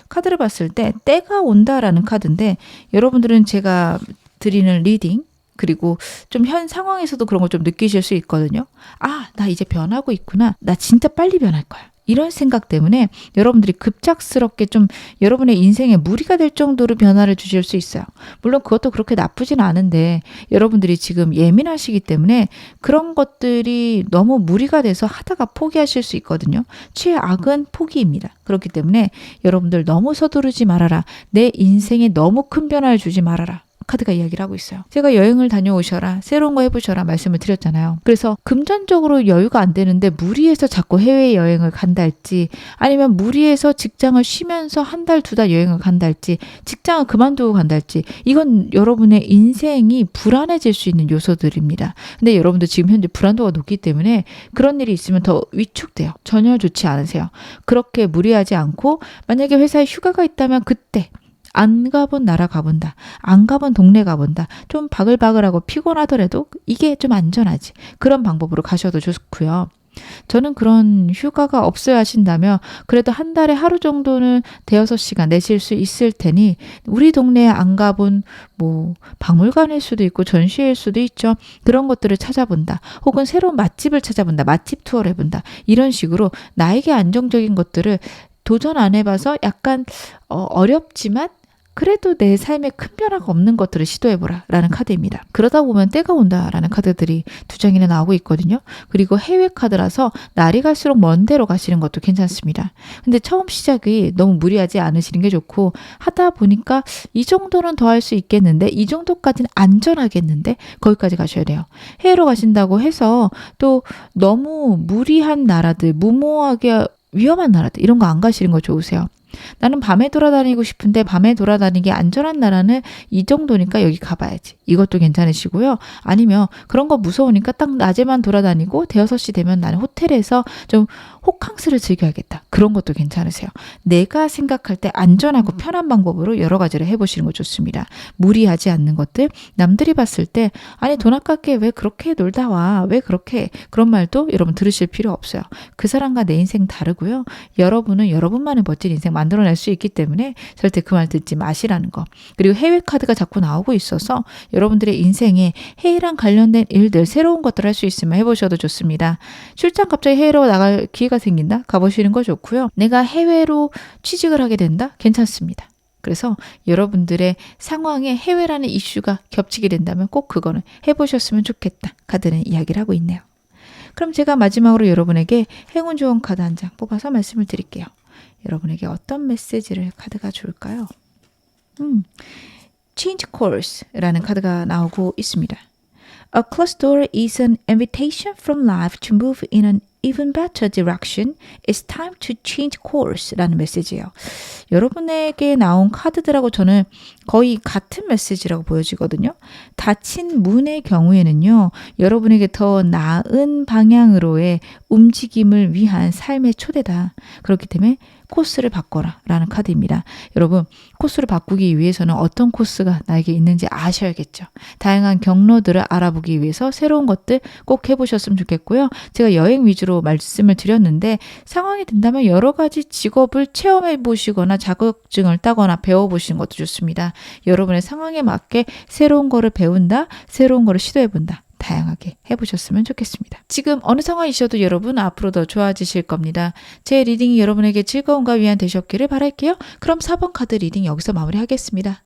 카드를 봤을 때 때가 온다라는 카드인데 여러분들은 제가 드리는 리딩 그리고 좀 현 상황에서도 그런 걸 좀 느끼실 수 있거든요. 아, 나 이제 변하고 있구나. 나 진짜 빨리 변할 거야. 이런 생각 때문에 여러분들이 급작스럽게 좀 여러분의 인생에 무리가 될 정도로 변화를 주실 수 있어요. 물론 그것도 그렇게 나쁘진 않은데 여러분들이 지금 예민하시기 때문에 그런 것들이 너무 무리가 돼서 하다가 포기하실 수 있거든요. 최악은 포기입니다. 그렇기 때문에 여러분들 너무 서두르지 말아라. 내 인생에 너무 큰 변화를 주지 말아라. 카드가 이야기를 하고 있어요. 제가 여행을 다녀오셔라, 새로운 거 해보셔라 말씀을 드렸잖아요. 그래서 금전적으로 여유가 안 되는데 무리해서 자꾸 해외여행을 간다 할지 아니면 무리해서 직장을 쉬면서 한 달, 2달 여행을 간다 할지 직장을 그만두고 간다 할지 이건 여러분의 인생이 불안해질 수 있는 요소들입니다. 근데 여러분들 지금 현재 불안도가 높기 때문에 그런 일이 있으면 더 위축돼요. 전혀 좋지 않으세요. 그렇게 무리하지 않고 만약에 회사에 휴가가 있다면 그때 안 가본 나라 가본다. 안 가본 동네 가본다. 좀 바글바글하고 피곤하더라도 이게 좀 안전하지. 그런 방법으로 가셔도 좋고요. 저는 그런 휴가가 없어야 하신다면 그래도 한 달에 하루 정도는 대여섯 시간 내실 수 있을 테니 우리 동네에 안 가본 뭐 박물관일 수도 있고 전시회일 수도 있죠. 그런 것들을 찾아본다. 혹은 새로운 맛집을 찾아본다. 맛집 투어를 해본다. 이런 식으로 나에게 안정적인 것들을 도전 안 해봐서 약간 어렵지만 그래도 내 삶에 큰 변화가 없는 것들을 시도해보라 라는 카드입니다. 그러다 보면 때가 온다 라는 카드들이 두 장이나 나오고 있거든요. 그리고 해외 카드라서 날이 갈수록 먼 데로 가시는 것도 괜찮습니다. 근데 처음 시작이 너무 무리하지 않으시는 게 좋고 하다 보니까 이 정도는 더 할 수 있겠는데 이 정도까지는 안전하겠는데 거기까지 가셔야 돼요. 해외로 가신다고 해서 또 너무 무리한 나라들 무모하게 위험한 나라들 이런 거 안 가시는 거 좋으세요. 나는 밤에 돌아다니고 싶은데 밤에 돌아다니기 안전한 나라는 이 정도니까 여기 가봐야지. 이것도 괜찮으시고요. 아니면 그런 거 무서우니까 딱 낮에만 돌아다니고 대여섯 시 되면 나는 호텔에서 좀 호캉스를 즐겨야겠다. 그런 것도 괜찮으세요. 내가 생각할 때 안전하고 편한 방법으로 여러 가지를 해보시는 거 좋습니다. 무리하지 않는 것들, 남들이 봤을 때 아니 돈 아깝게 왜 그렇게 놀다 와? 왜 그렇게? 그런 말도 여러분 들으실 필요 없어요. 그 사람과 내 인생 다르고요. 여러분은 여러분만의 멋진 인생 만들어낼 수 있기 때문에 절대 그 말 듣지 마시라는 거. 그리고 해외 카드가 자꾸 나오고 있어서 여러분들의 인생에 해외랑 관련된 일들, 새로운 것들 할 수 있으면 해보셔도 좋습니다. 출장 갑자기 해외로 나갈 기회가 생긴다? 가보시는 거 좋고요. 내가 해외로 취직을 하게 된다? 괜찮습니다. 그래서 여러분들의 상황에 해외라는 이슈가 겹치게 된다면 꼭 그거는 해보셨으면 좋겠다. 카드는 이야기를 하고 있네요. 그럼 제가 마지막으로 여러분에게 행운 좋은 카드 한 장 뽑아서 말씀을 드릴게요. 여러분에게 어떤 메시지를 카드가 줄까요? Change Course라는 카드가 나오고 있습니다. A closed door is an invitation from life to move in an even better direction. It's time to change course 라는 메시지예요. 여러분에게 나온 카드들하고 저는 거의 같은 메시지라고 보여지거든요. 닫힌 문의 경우에는요. 여러분에게 더 나은 방향으로의 움직임을 위한 삶의 초대다. 그렇기 때문에 코스를 바꿔라 라는 카드입니다. 여러분 코스를 바꾸기 위해서는 어떤 코스가 나에게 있는지 아셔야겠죠. 다양한 경로들을 알아보기 위해서 새로운 것들 꼭 해보셨으면 좋겠고요. 제가 여행 위주로 말씀을 드렸는데 상황이 된다면 여러 가지 직업을 체험해 보시거나 자격증을 따거나 배워보시는 것도 좋습니다. 여러분의 상황에 맞게 새로운 거를 배운다, 새로운 거를 시도해 본다. 다양하게 해보셨으면 좋겠습니다. 지금 어느 상황이셔도 여러분 앞으로 더 좋아지실 겁니다. 제 리딩이 여러분에게 즐거움과 위안 되셨기를 바랄게요. 그럼 4번 카드 리딩 여기서 마무리하겠습니다.